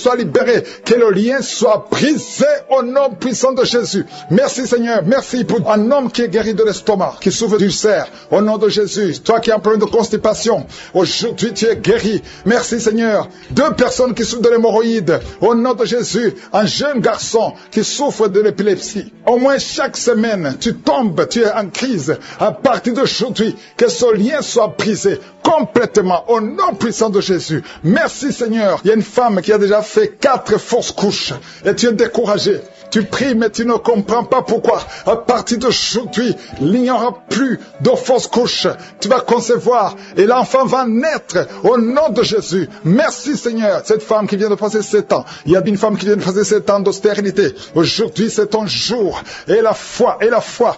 Que le lien soit brisé au nom puissant de Jésus. Merci Seigneur, merci pour un homme qui est guéri de l'estomac, qui souffre d'ulcère. Au nom de Jésus, toi qui as un problème de constipation, aujourd'hui tu es guéri. Merci Seigneur. 2 personnes qui souffrent de l'hémorroïde. Au nom de Jésus, un jeune garçon qui souffre de l'épilepsie. Au moins chaque semaine, tu tombes, tu es en crise. À partir d'aujourd'hui, que ce lien soit brisé complètement au nom puissant de Jésus. Merci Seigneur. Il y a une femme qui a déjà fait 4 fausses couches et tu es découragé. Tu pries, mais tu ne comprends pas pourquoi. À partir d'aujourd'hui, il n'y aura plus de fausses couches. Tu vas concevoir et l'enfant va naître au nom de Jésus. Merci Seigneur. Cette femme qui vient de passer 7 ans. Il y a une femme qui vient de passer 7 ans d'austérité. Aujourd'hui, c'est ton jour. Et la foi.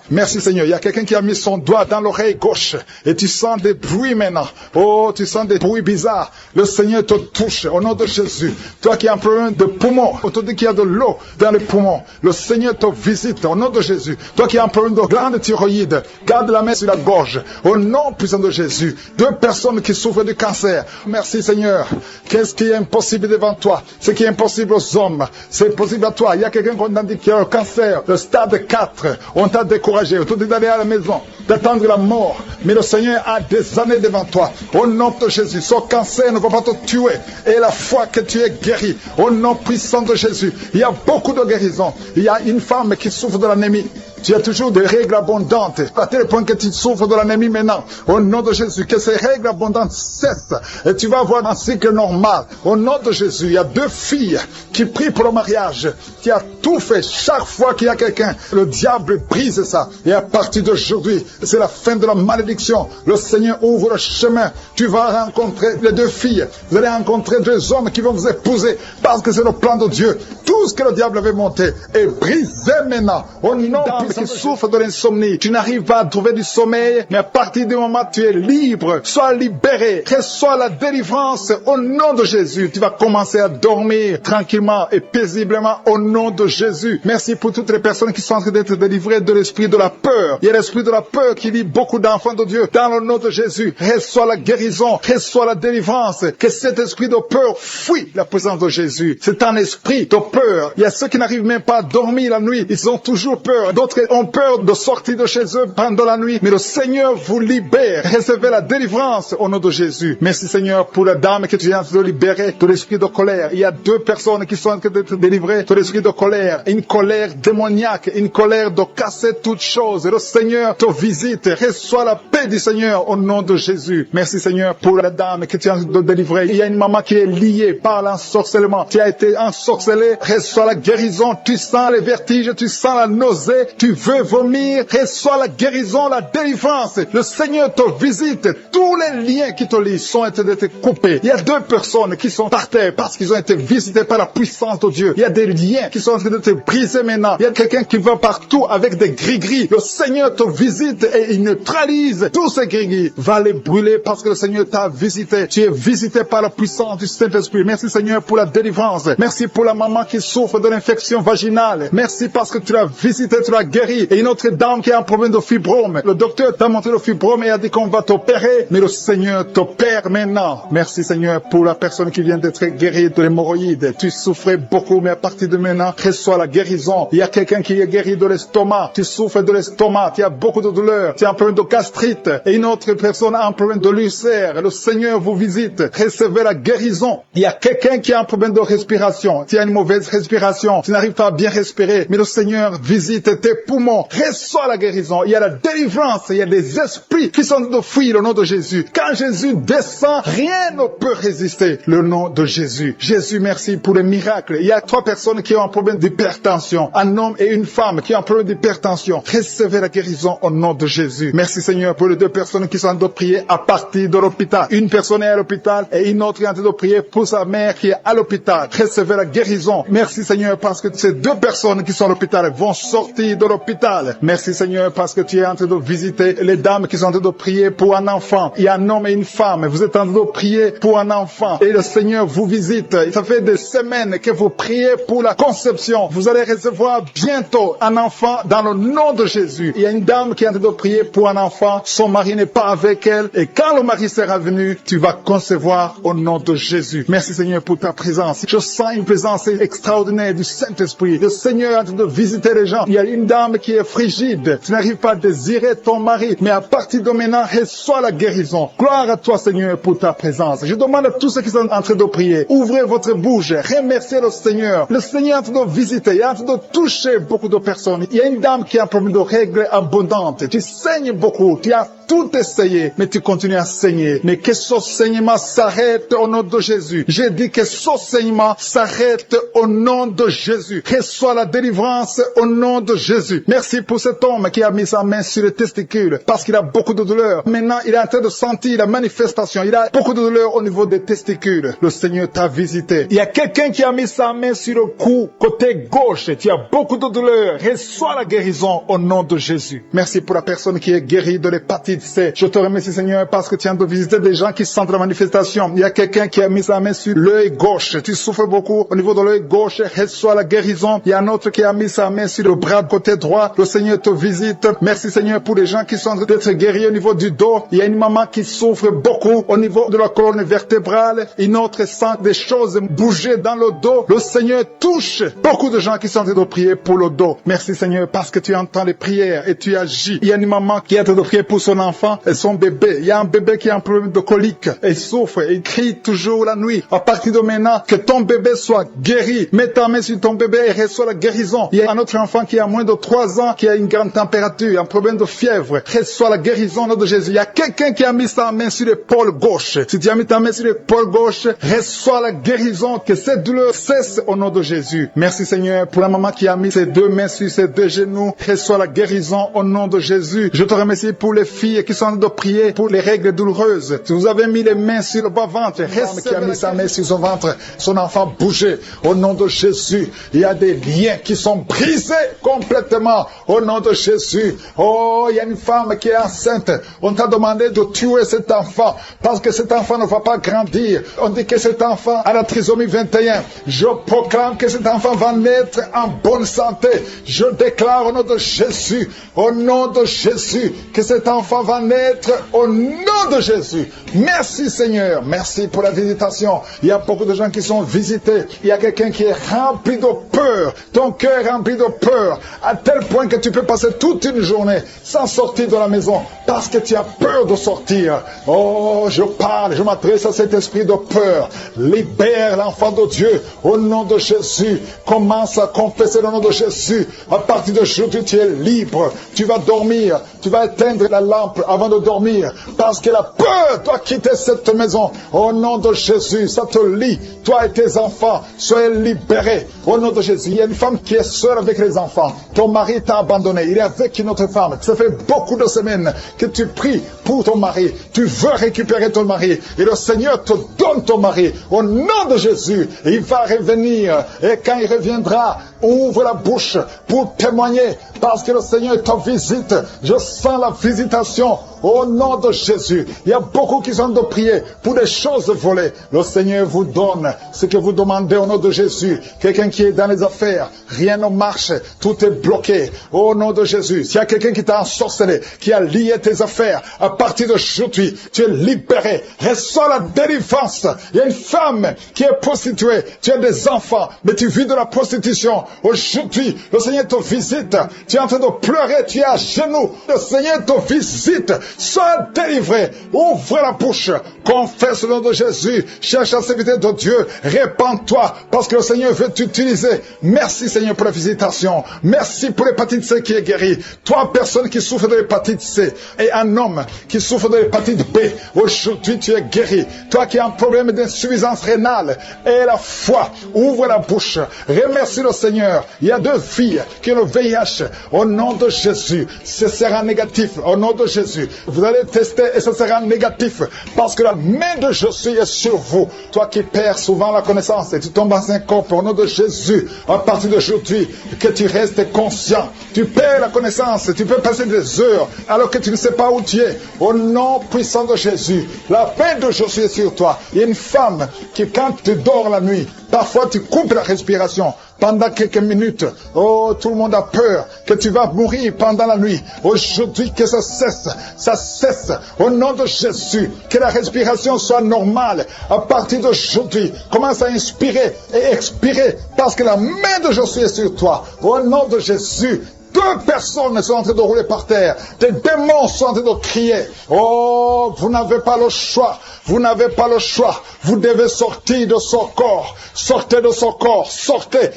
Merci Seigneur. Il y a quelqu'un qui a mis son doigt dans l'oreille gauche. Et tu sens des bruits maintenant. Oh, tu sens des bruits bizarres. Le Seigneur te touche au nom de Jésus. Toi qui as un problème de poumon, on te dit qu'il y a de l'eau dans les poumons. Le Seigneur te visite au nom de Jésus. Toi qui as un problème de glande thyroïde, garde la main sur la gorge au nom puissant de Jésus. 2 personnes qui souffrent du cancer. Merci Seigneur. Qu'est-ce qui est impossible devant toi? Ce qui est impossible aux hommes, c'est possible à toi. Il y a quelqu'un qu'on a dit qui a un cancer, le stade 4. On t'a découragé. On t'a dit d'aller à la maison, d'attendre la mort. Mais le Seigneur a des années devant toi. Au nom de Jésus, ce cancer ne va pas te tuer. Et la foi que tu es guéri, au nom puissant de Jésus. Il y a beaucoup de guérisons. Il y a une femme qui souffre de l'anémie. Tu as toujours des règles abondantes, à tel point que tu souffres de l'anémie maintenant. Au nom de Jésus, que ces règles abondantes cessent. Et tu vas avoir un cycle normal. Au nom de Jésus, il y a 2 filles qui prient pour le mariage, qui a tout fait. Chaque fois qu'il y a quelqu'un, le diable brise ça. Et à partir d'aujourd'hui, c'est la fin de la malédiction. Le Seigneur ouvre le chemin. Tu vas rencontrer les 2 filles. Vous allez rencontrer 2 hommes qui vont vous épouser. Parce que c'est le plan de Dieu. Tout ce que le diable avait monté est brisé maintenant. Au nom qui souffre de l'insomnie, tu n'arrives pas à trouver du sommeil, mais à partir du moment où tu es libre, sois libéré, reçois la délivrance au nom de Jésus. Tu vas commencer à dormir tranquillement et paisiblement au nom de Jésus. Merci pour toutes les personnes qui sont en train d'être délivrées de l'esprit de la peur. Il y a l'esprit de la peur qui lie beaucoup d'enfants de Dieu. Dans le nom de Jésus, reçois la guérison, reçois la délivrance. Que cet esprit de peur fuit la présence de Jésus. C'est un esprit de peur. Il y a ceux qui n'arrivent même pas à dormir la nuit. Ils ont toujours peur. D'autres ont peur de sortir de chez eux pendant la nuit. Mais le Seigneur vous libère. Recevez la délivrance au nom de Jésus. Merci Seigneur pour la dame que tu viens de libérer de l'esprit de colère. Il y a 2 personnes qui sont en train d'être délivrées de l'esprit de colère. Une colère démoniaque, une colère de casser toutes choses. Le Seigneur te visite. Reçois la paix du Seigneur au nom de Jésus. Merci Seigneur pour la dame que tu viens de délivrer. Il y a une maman qui est liée par l'ensorcellement. Tu as été ensorcelé. Reçois la guérison. Tu sens les vertiges, tu sens la nausée. Tu veux vomir, reçois la guérison, la délivrance. Le Seigneur te visite. Tous les liens qui te lient sont en train d'être coupés. Il y a 2 personnes qui sont par terre parce qu'ils ont été visités par la puissance de Dieu. Il y a des liens qui sont en train d'être brisés maintenant. Il y a quelqu'un qui va partout avec des gris-gris. Le Seigneur te visite et il neutralise tous ces gris-gris. Va les brûler parce que le Seigneur t'a visité. Tu es visité par la puissance du Saint-Esprit. Merci Seigneur pour la délivrance. Merci pour la maman qui souffre de l'infection vaginale. Merci parce que tu l'as visité, tu l'as guéri. Et une autre dame qui a un problème de fibrome. Le docteur t'a montré le fibrome et a dit qu'on va t'opérer. Mais le Seigneur t'opère maintenant. Merci Seigneur pour la personne qui vient d'être guérie de l'hémorroïde. Tu souffrais beaucoup, mais à partir de maintenant, reçois la guérison. Il y a quelqu'un qui est guéri de l'estomac. Tu souffres de l'estomac. Tu as beaucoup de douleurs. Tu as un problème de gastrite. Et une autre personne a un problème de l'ulcère. Le Seigneur vous visite. Recevez la guérison. Il y a quelqu'un qui a un problème de respiration. Tu as une mauvaise respiration. Tu n'arrives pas à bien respirer. Mais le Seigneur visite tes poumons. Reçois la guérison. Il y a la délivrance. Il y a des esprits qui sont de fuir le nom de Jésus. Quand Jésus descend, rien ne peut résister le nom de Jésus. Jésus, merci pour le miracle. Il y a 3 personnes qui ont un problème d'hypertension. Un homme et une femme qui ont un problème d'hypertension. Recevez la guérison au nom de Jésus. Merci Seigneur pour les 2 personnes qui sont en train de prier à partir de l'hôpital. Une personne est à l'hôpital et une autre est en train de prier pour sa mère qui est à l'hôpital. Recevez la guérison. Merci Seigneur parce que ces 2 personnes qui sont à l'hôpital vont sortir de l'hôpital. Merci Seigneur parce que tu es en train de visiter les dames qui sont en train de prier pour un enfant. Il y a un homme et une femme. Vous êtes en train de prier pour un enfant. Et le Seigneur vous visite. Ça fait des semaines que vous priez pour la conception. Vous allez recevoir bientôt un enfant dans le nom de Jésus. Il y a une dame qui est en train de prier pour un enfant. Son mari n'est pas avec elle. Et quand le mari sera venu, tu vas concevoir au nom de Jésus. Merci Seigneur pour ta présence. Je sens une présence extraordinaire du Saint-Esprit. Le Seigneur est en train de visiter les gens. Il y a une dame qui est frigide. Tu n'arrives pas à désirer ton mari. Mais à partir de maintenant, reçois la guérison. Gloire à toi Seigneur pour ta présence. Je demande à tous ceux qui sont en train de prier, ouvrez votre bouche, remerciez le Seigneur. Le Seigneur est en train de visiter, il est en train de toucher beaucoup de personnes. Il y a une dame qui a un problème de règles abondantes. Tu saignes beaucoup, tu as tout essayé, mais tu continues à saigner. Mais que ce saignement s'arrête au nom de Jésus. J'ai dit que ce saignement s'arrête au nom de Jésus. Reçois la délivrance au nom de Jésus. Merci pour cet homme qui a mis sa main sur les testicules parce qu'il a beaucoup de douleur. Maintenant, il est en train de sentir la manifestation. Il a beaucoup de douleur au niveau des testicules. Le Seigneur t'a visité. Il y a quelqu'un qui a mis sa main sur le cou, côté gauche. Tu as beaucoup de douleur. Reçois la guérison au nom de Jésus. Merci pour la personne qui est guérie de l'hépatite C. Je te remercie Seigneur parce que tu viens de visiter des gens qui sentent la manifestation. Il y a quelqu'un qui a mis sa main sur l'œil gauche. Tu souffres beaucoup au niveau de l'œil gauche. Reçois la guérison. Il y a un autre qui a mis sa main sur le bras côté droit. Le Seigneur te visite. Merci Seigneur pour les gens qui sont en train d'être guéris au niveau du dos. Il y a une maman qui souffre beaucoup au niveau de la colonne vertébrale. Une autre sent des choses bouger dans le dos. Le Seigneur touche beaucoup de gens qui sont en train de prier pour le dos. Merci Seigneur parce que tu entends les prières et tu agis. Il y a une maman qui est en train de prier pour son enfant et son bébé. Il y a un bébé qui a un problème de colique. Il souffre, il crie toujours la nuit. À partir de maintenant, que ton bébé soit guéri. Mets ta main sur ton bébé et reçois la guérison. Il y a un autre enfant qui a moins de 3 ans, qui a une grande température, un problème de fièvre. Reçois la guérison au nom de Jésus. Il y a quelqu'un qui a mis sa main sur l'épaule gauche. Si tu as mis ta main sur l'épaule gauche, reçois la guérison. Que cette douleur cesse au nom de Jésus. Merci Seigneur pour la maman qui a mis ses 2 mains sur ses 2 genoux. Reçois la guérison au nom de Jésus. Je te remercie pour les filles qui sont en train de prier pour les règles douloureuses. Si vous avez mis les mains sur le bas-ventre, qui a mis sa main sur son ventre, son enfant bougeait au nom de Jésus. Il y a des liens qui sont brisés complètement au nom de Jésus. Oh, il y a une femme qui est enceinte. On t'a demandé de tuer cet enfant parce que cet enfant ne va pas grandir. On dit que cet enfant a la trisomie 21. Je proclame que cet enfant va naître en bonne santé. Je déclare au nom de Jésus, au nom de Jésus, que cet enfant va naître au nom de Jésus. Merci Seigneur. Merci pour la visitation. Il y a beaucoup de gens qui sont visités. Il y a quelqu'un qui est rempli de peur. Ton cœur est rempli de peur à tel point que tu peux passer toute une journée sans sortir de la maison parce que tu as peur de sortir. Oh, je parle, je m'adresse à cet esprit de peur. Libère l'enfant de Dieu au nom de Jésus. Commence à confesser le nom de Jésus. À partir d'aujourd'hui, tu es libre. Tu vas dormir. Tu vas éteindre la lampe avant de dormir parce que la peur doit quitter cette maison. Au nom de Jésus, ça te lie. Toi et tes enfants, soyez libérés. Au nom de Jésus, il y a une femme qui est seule avec les enfants. Ton mari t'a abandonné. Il est avec une autre femme. Ça fait beaucoup de semaines que tu pries pour ton mari. Tu veux récupérer ton mari. Et le Seigneur te donne ton mari. Au nom de Jésus, il va revenir. Et quand il reviendra, ouvre la bouche pour témoigner. Parce que le Seigneur te visite. Je sens la visitation. Au nom de Jésus, il y a beaucoup qui sont de prier pour des choses volées. Le Seigneur vous donne ce que vous demandez au nom de Jésus. Quelqu'un qui est dans les affaires, rien ne marche, tout est bloqué. Au nom de Jésus, s'il y a quelqu'un qui t'a ensorcelé, qui a lié tes affaires, à partir d'aujourd'hui, tu es libéré. Reçois la délivrance. Il y a une femme qui est prostituée, tu as des enfants, mais tu vis de la prostitution. Aujourd'hui, le Seigneur te visite. Tu es en train de pleurer, tu es à genoux. Le Seigneur te visite. Sois délivré. Ouvre la bouche. Confesse le nom de Jésus. Cherche la sécurité de Dieu. Répands-toi parce que le Seigneur veut t'utiliser. Merci Seigneur pour la visitation. Merci pour l'hépatite C qui est guérie. Toi, personne qui souffre de l'hépatite C et un homme qui souffre de l'hépatite B, aujourd'hui tu es guéri. Toi qui as un problème d'insuffisance rénale et la foi, ouvre la bouche. Remercie le Seigneur. Il y a 2 filles qui ont le VIH. Au nom de Jésus, ce sera négatif. Au nom de Jésus. Vous allez tester et ce sera négatif parce que la main de Jésus est sur vous. Toi qui perds souvent la connaissance et tu tombes dans un corps au nom de Jésus, à partir d'aujourd'hui, que tu restes conscient. Tu perds la connaissance, tu peux passer des heures alors que tu ne sais pas où tu es. Au nom puissant de Jésus, la main de Jésus est sur toi. Il y a une femme qui, quand tu dors la nuit, parfois tu coupes la respiration pendant quelques minutes. Oh, tout le monde a peur que tu vas mourir pendant la nuit. Aujourd'hui, que ça cesse. Au nom de Jésus, que la respiration soit normale. À partir d'aujourd'hui, commence à inspirer et expirer parce que la main de Jésus est sur toi. Au nom de Jésus, 2 personnes sont en train de rouler par terre. Des démons sont en train de crier. Oh, vous n'avez pas le choix. Vous n'avez pas le choix. Vous devez sortir de son corps. Sortez de son corps. Sortez.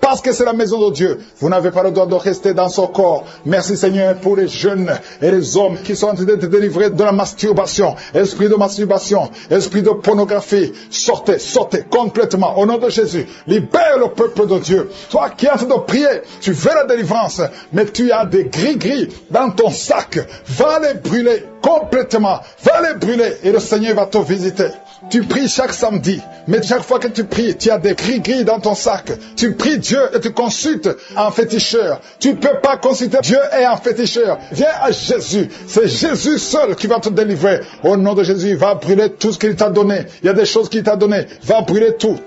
Parce que c'est la maison de Dieu. Vous n'avez pas le droit de rester dans son corps. Merci Seigneur pour les jeunes et les hommes qui sont en train d'être délivrés de la masturbation. Esprit de masturbation. Esprit de pornographie. Sortez complètement. Au nom de Jésus. Libère le peuple de Dieu. Toi qui es en train de prier, tu veux la délivrance, mais tu as des gris-gris dans ton sac. Va les brûler complètement. Va les brûler et le Seigneur va te visiter. Tu pries chaque samedi, mais chaque fois que tu pries, tu as des gris-gris dans ton sac. Tu pries Dieu et tu consultes un féticheur. Tu ne peux pas consulter Dieu et un féticheur. Viens à Jésus. C'est Jésus seul qui va te délivrer. Au nom de Jésus, va brûler tout ce qu'il t'a donné. Il y a des choses qu'il t'a donné. Va brûler tout.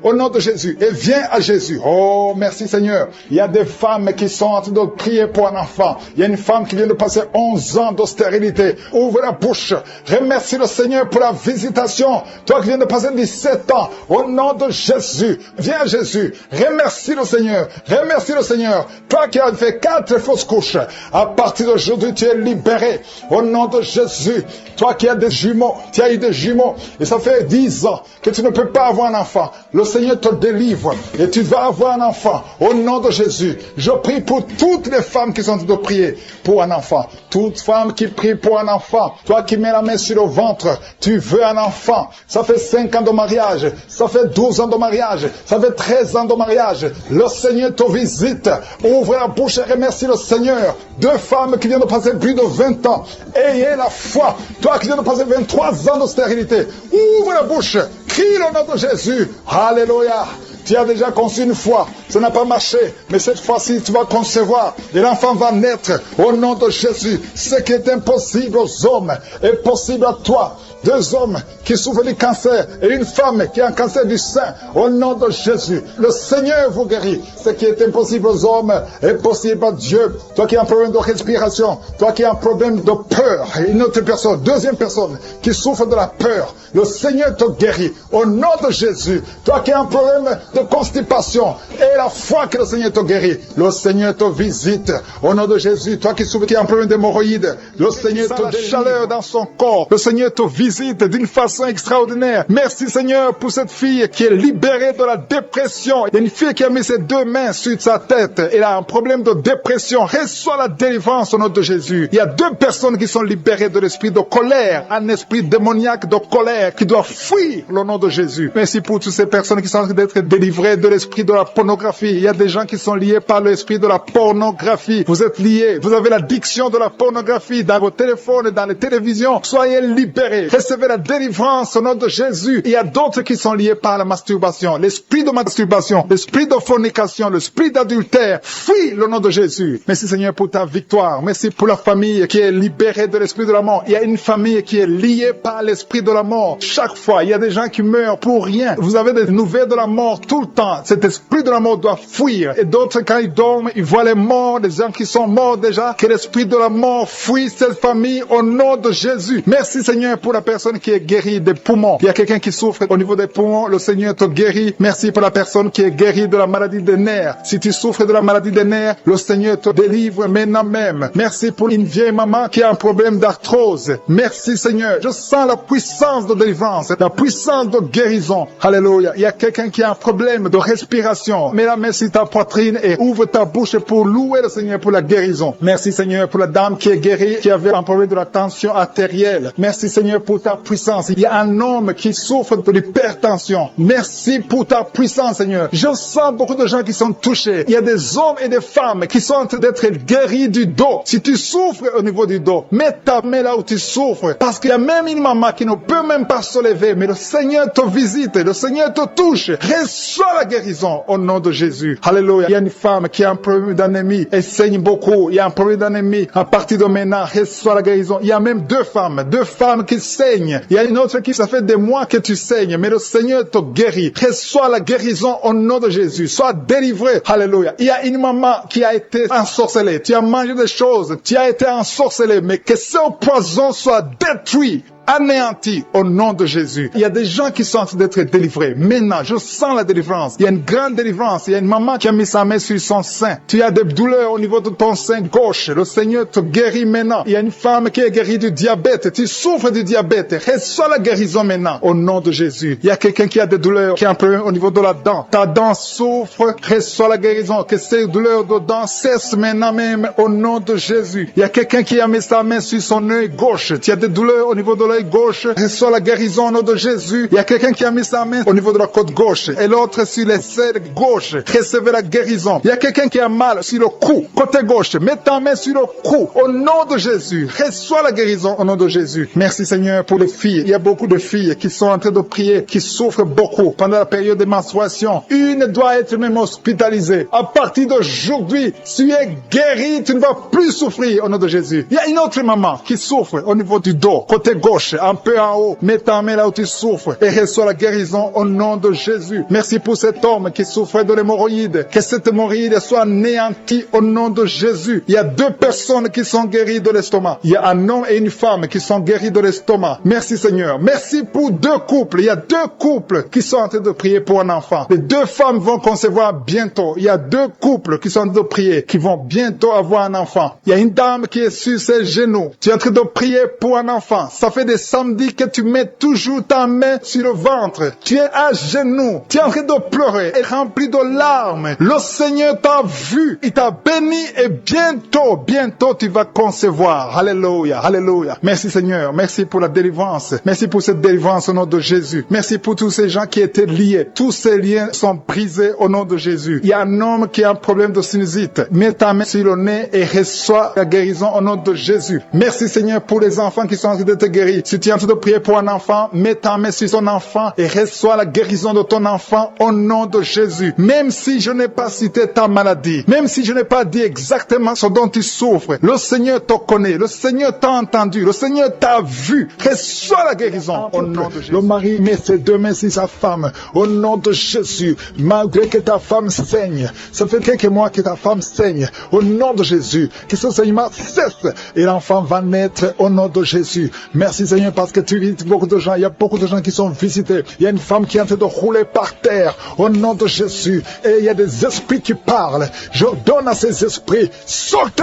Au nom de Jésus. Et viens à Jésus. Oh, merci Seigneur. Il y a des femmes qui sont en train de prier pour un enfant. Il y a une femme qui vient de passer 11 ans de stérilité. Ouvre la bouche. Remercie le Seigneur pour la visitation. Toi qui viens de passer 17 ans, au nom de Jésus, viens à Jésus. Remercie le Seigneur. Remercie le Seigneur. Toi qui as fait 4 fausses couches, à partir d'aujourd'hui, tu es libéré. Au nom de Jésus. Toi qui as des jumeaux, tu as eu des jumeaux, et ça fait 10 ans que tu ne peux pas avoir un enfant. Le Seigneur te délivre, et tu vas avoir un enfant. Au nom de Jésus, je prie pour toutes les femmes qui sont en train de prier pour un enfant. Toute femme qui prie pour un enfant, toi qui mets la main sur le ventre, tu veux un enfant. Ça fait 5 ans de mariage, ça fait 12 ans de mariage, ça fait 13 ans de mariage. Le Seigneur te visite. Ouvre la bouche et remercie le Seigneur. 2 femmes qui viennent de passer plus de 20 ans. Ayez la foi. Toi qui viens de passer 23 ans de stérilité, ouvre la bouche. Crie le nom de Jésus. Alléluia. Tu as déjà conçu une fois, ça n'a pas marché, mais cette fois-ci tu vas concevoir et l'enfant va naître au nom de Jésus. Ce qui est impossible aux hommes est possible à toi. 2 hommes qui souffrent du cancer et une femme qui a un cancer du sein, au nom de Jésus. Le Seigneur vous guérit. Ce qui est impossible aux hommes est possible à Dieu. Toi qui as un problème de respiration, toi qui as un problème de peur, et une autre personne, 2e personne qui souffre de la peur, le Seigneur te guérit au nom de Jésus. Toi qui as un problème de constipation et la foi que le Seigneur te guérit, le Seigneur te visite au nom de Jésus. Toi qui souffres, qui as un problème d'hémorroïdes, le Seigneur te délivre. Chaleur dans son corps, le Seigneur te visite d'une façon extraordinaire. Merci Seigneur pour cette fille qui est libérée de la dépression. Il y a une fille qui a mis ses 2 mains sur sa tête. Elle a un problème de dépression. Reçois la délivrance au nom de Jésus. Il y a 2 personnes qui sont libérées de l'esprit de colère, un esprit démoniaque de colère qui doit fuir le nom de Jésus. Merci pour toutes ces personnes qui sont en train d'être délivrées de l'esprit de la pornographie. Il y a des gens qui sont liés par l'esprit de la pornographie. Vous êtes liés. Vous avez l'addiction de la pornographie dans vos téléphones et dans les télévisions. Soyez libérés. Recevez la délivrance au nom de Jésus. Il y a d'autres qui sont liés par la masturbation. L'esprit de masturbation, l'esprit de fornication, l'esprit d'adultère. Fuis le nom de Jésus. Merci Seigneur pour ta victoire. Merci pour la famille qui est libérée de l'esprit de la mort. Il y a une famille qui est liée par l'esprit de la mort. Chaque fois, il y a des gens qui meurent pour rien. Vous avez des nouvelles de la mort tout le temps. Cet esprit de la mort doit fuir. Et d'autres, quand ils dorment, ils voient les morts, des gens qui sont morts déjà. Que l'esprit de la mort fuit cette famille au nom de Jésus. Merci Seigneur pour la personne qui est guérie des poumons. Il y a quelqu'un qui souffre au niveau des poumons, le Seigneur te guérit. Merci pour la personne qui est guérie de la maladie des nerfs. Si tu souffres de la maladie des nerfs, le Seigneur te délivre maintenant même. Merci pour une vieille maman qui a un problème d'arthrose. Merci Seigneur. Je sens la puissance de délivrance, la puissance de guérison. Alléluia. Il y a quelqu'un qui a un problème problème de respiration, mets la main sur ta poitrine et ouvre ta bouche pour louer le Seigneur pour la guérison. Merci Seigneur pour la dame qui est guérie, qui avait un problème de la tension artérielle. Merci Seigneur pour ta puissance. Il y a un homme qui souffre de l'hypertension. Merci pour ta puissance Seigneur. Je sens beaucoup de gens qui sont touchés. Il y a des hommes et des femmes qui sont en train d'être guéris du dos. Si tu souffres au niveau du dos, mets ta main là où tu souffres. Parce qu'il y a même une maman qui ne peut même pas se lever, mais le Seigneur te visite, le Seigneur te touche. Reçois la guérison au nom de Jésus. Alléluia. Il y a une femme qui a un problème d'anémie. Elle saigne beaucoup. Il y a un problème d'anémie. À partir de maintenant, reçois la guérison. Il y a même deux femmes qui saignent. Il y a une autre qui, ça fait des mois que tu saignes, mais le Seigneur te guérit. Reçois la guérison au nom de Jésus. Sois délivré. Alléluia. Il y a une maman qui a été ensorcelée. Tu as mangé des choses. Tu as été ensorcelé, mais que ce poison soit détruit, anéanti au nom de Jésus. Il y a des gens qui sont en train d'être délivrés. Maintenant, je sens la délivrance. Il y a une grande délivrance. Il y a une maman qui a mis sa main sur son sein. Tu as des douleurs au niveau de ton sein gauche. Le Seigneur te guérit maintenant. Il y a une femme qui est guérie du diabète. Tu souffres du diabète. Reçois la guérison maintenant au nom de Jésus. Il y a quelqu'un qui a des douleurs, qui a un problème au niveau de la dent. Ta dent souffre. Reçois la guérison. Que ces douleurs de dents cessent maintenant même au nom de Jésus. Il y a quelqu'un qui a mis sa main sur son œil gauche. Tu as des douleurs au niveau de l'œil gauche, reçois la guérison au nom de Jésus. Il y a quelqu'un qui a mis sa main au niveau de la côte gauche et l'autre sur l'aisselle gauche. Recevez la guérison. Il y a quelqu'un qui a mal sur le cou, côté gauche. Mets ta main sur le cou au nom de Jésus. Reçois la guérison au nom de Jésus. Merci Seigneur pour les filles. Il y a beaucoup de filles qui sont en train de prier, qui souffrent beaucoup pendant la période de menstruation. Une doit être même hospitalisée. À partir d'aujourd'hui, tu es guéri, tu ne vas plus souffrir au nom de Jésus. Il y a une autre maman qui souffre au niveau du dos, côté gauche, un peu en haut. Mets ta main là où tu souffres et reçois la guérison au nom de Jésus. Merci pour cet homme qui souffrait de l'hémorroïde. Que cette hémorroïde soit anéantie au nom de Jésus. Il y a deux personnes qui sont guéries de l'estomac. Il y a un homme et une femme qui sont guéris de l'estomac. Merci Seigneur. Merci pour deux couples. Il y a deux couples qui sont en train de prier pour un enfant. Les deux femmes vont concevoir bientôt. Il y a deux couples qui sont en train de prier, qui vont bientôt avoir un enfant. Il y a une dame qui est sur ses genoux. Tu es en train de prier pour un enfant. Ça fait des samedis que tu mets toujours ta main sur le ventre. Tu es à genoux. Tu es en train de pleurer et rempli de larmes. Le Seigneur t'a vu. Il t'a béni et bientôt tu vas concevoir. Alléluia. Alléluia. Merci Seigneur. Merci pour la délivrance. Merci pour cette délivrance au nom de Jésus. Merci pour tous ces gens qui étaient liés. Tous ces liens sont brisés au nom de Jésus. Il y a un homme qui a un problème de sinusite. Mets ta main sur le nez et reçois la guérison au nom de Jésus. Merci Seigneur pour les enfants qui sont en train de te guérir. Si tu es en train de prier pour un enfant, mets ta main sur son enfant et reçois la guérison de ton enfant au nom de Jésus. Même si je n'ai pas cité ta maladie, même si je n'ai pas dit exactement ce dont tu souffres, le Seigneur te connaît, le Seigneur t'a entendu, le Seigneur t'a vu. Reçois la guérison au nom de Jésus. Le mari met ses deux mains sur sa femme au nom de Jésus. Malgré que ta femme saigne, ça fait quelques mois que ta femme saigne, au nom de Jésus, que ce saignement cesse et l'enfant va naître au nom de Jésus. Merci Seigneur parce que tu visites beaucoup de gens. Il y a beaucoup de gens qui sont visités. Il y a une femme qui est en train de rouler par terre au nom de Jésus. Et il y a des esprits qui parlent. Je donne à ces esprits, sortez,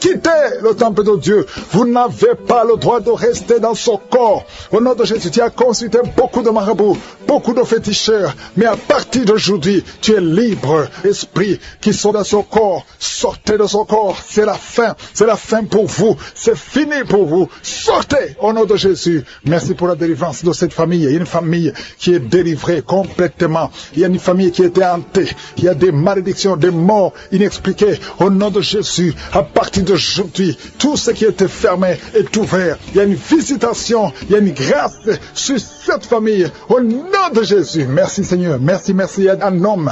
quittez le temple de Dieu. Vous n'avez pas le droit de rester dans ce corps. Au nom de Jésus, tu as consulté beaucoup de marabouts, beaucoup de féticheurs. Mais à partir d'aujourd'hui, tu es libre. Esprits qui sont dans ce corps, sortez de ce corps. C'est la fin. C'est la fin pour vous. C'est fini pour vous. Sortez au nom de Jésus. Merci pour la délivrance de cette famille. Il y a une famille qui est délivrée complètement. Il y a une famille qui était hantée. Il y a des malédictions, des morts inexpliquées. Au nom de Jésus, à partir d'aujourd'hui, tout ce qui était fermé est ouvert. Il y a une visitation, il y a une grâce sur cette famille. Au nom de Jésus. Merci Seigneur. Merci. Il y a un homme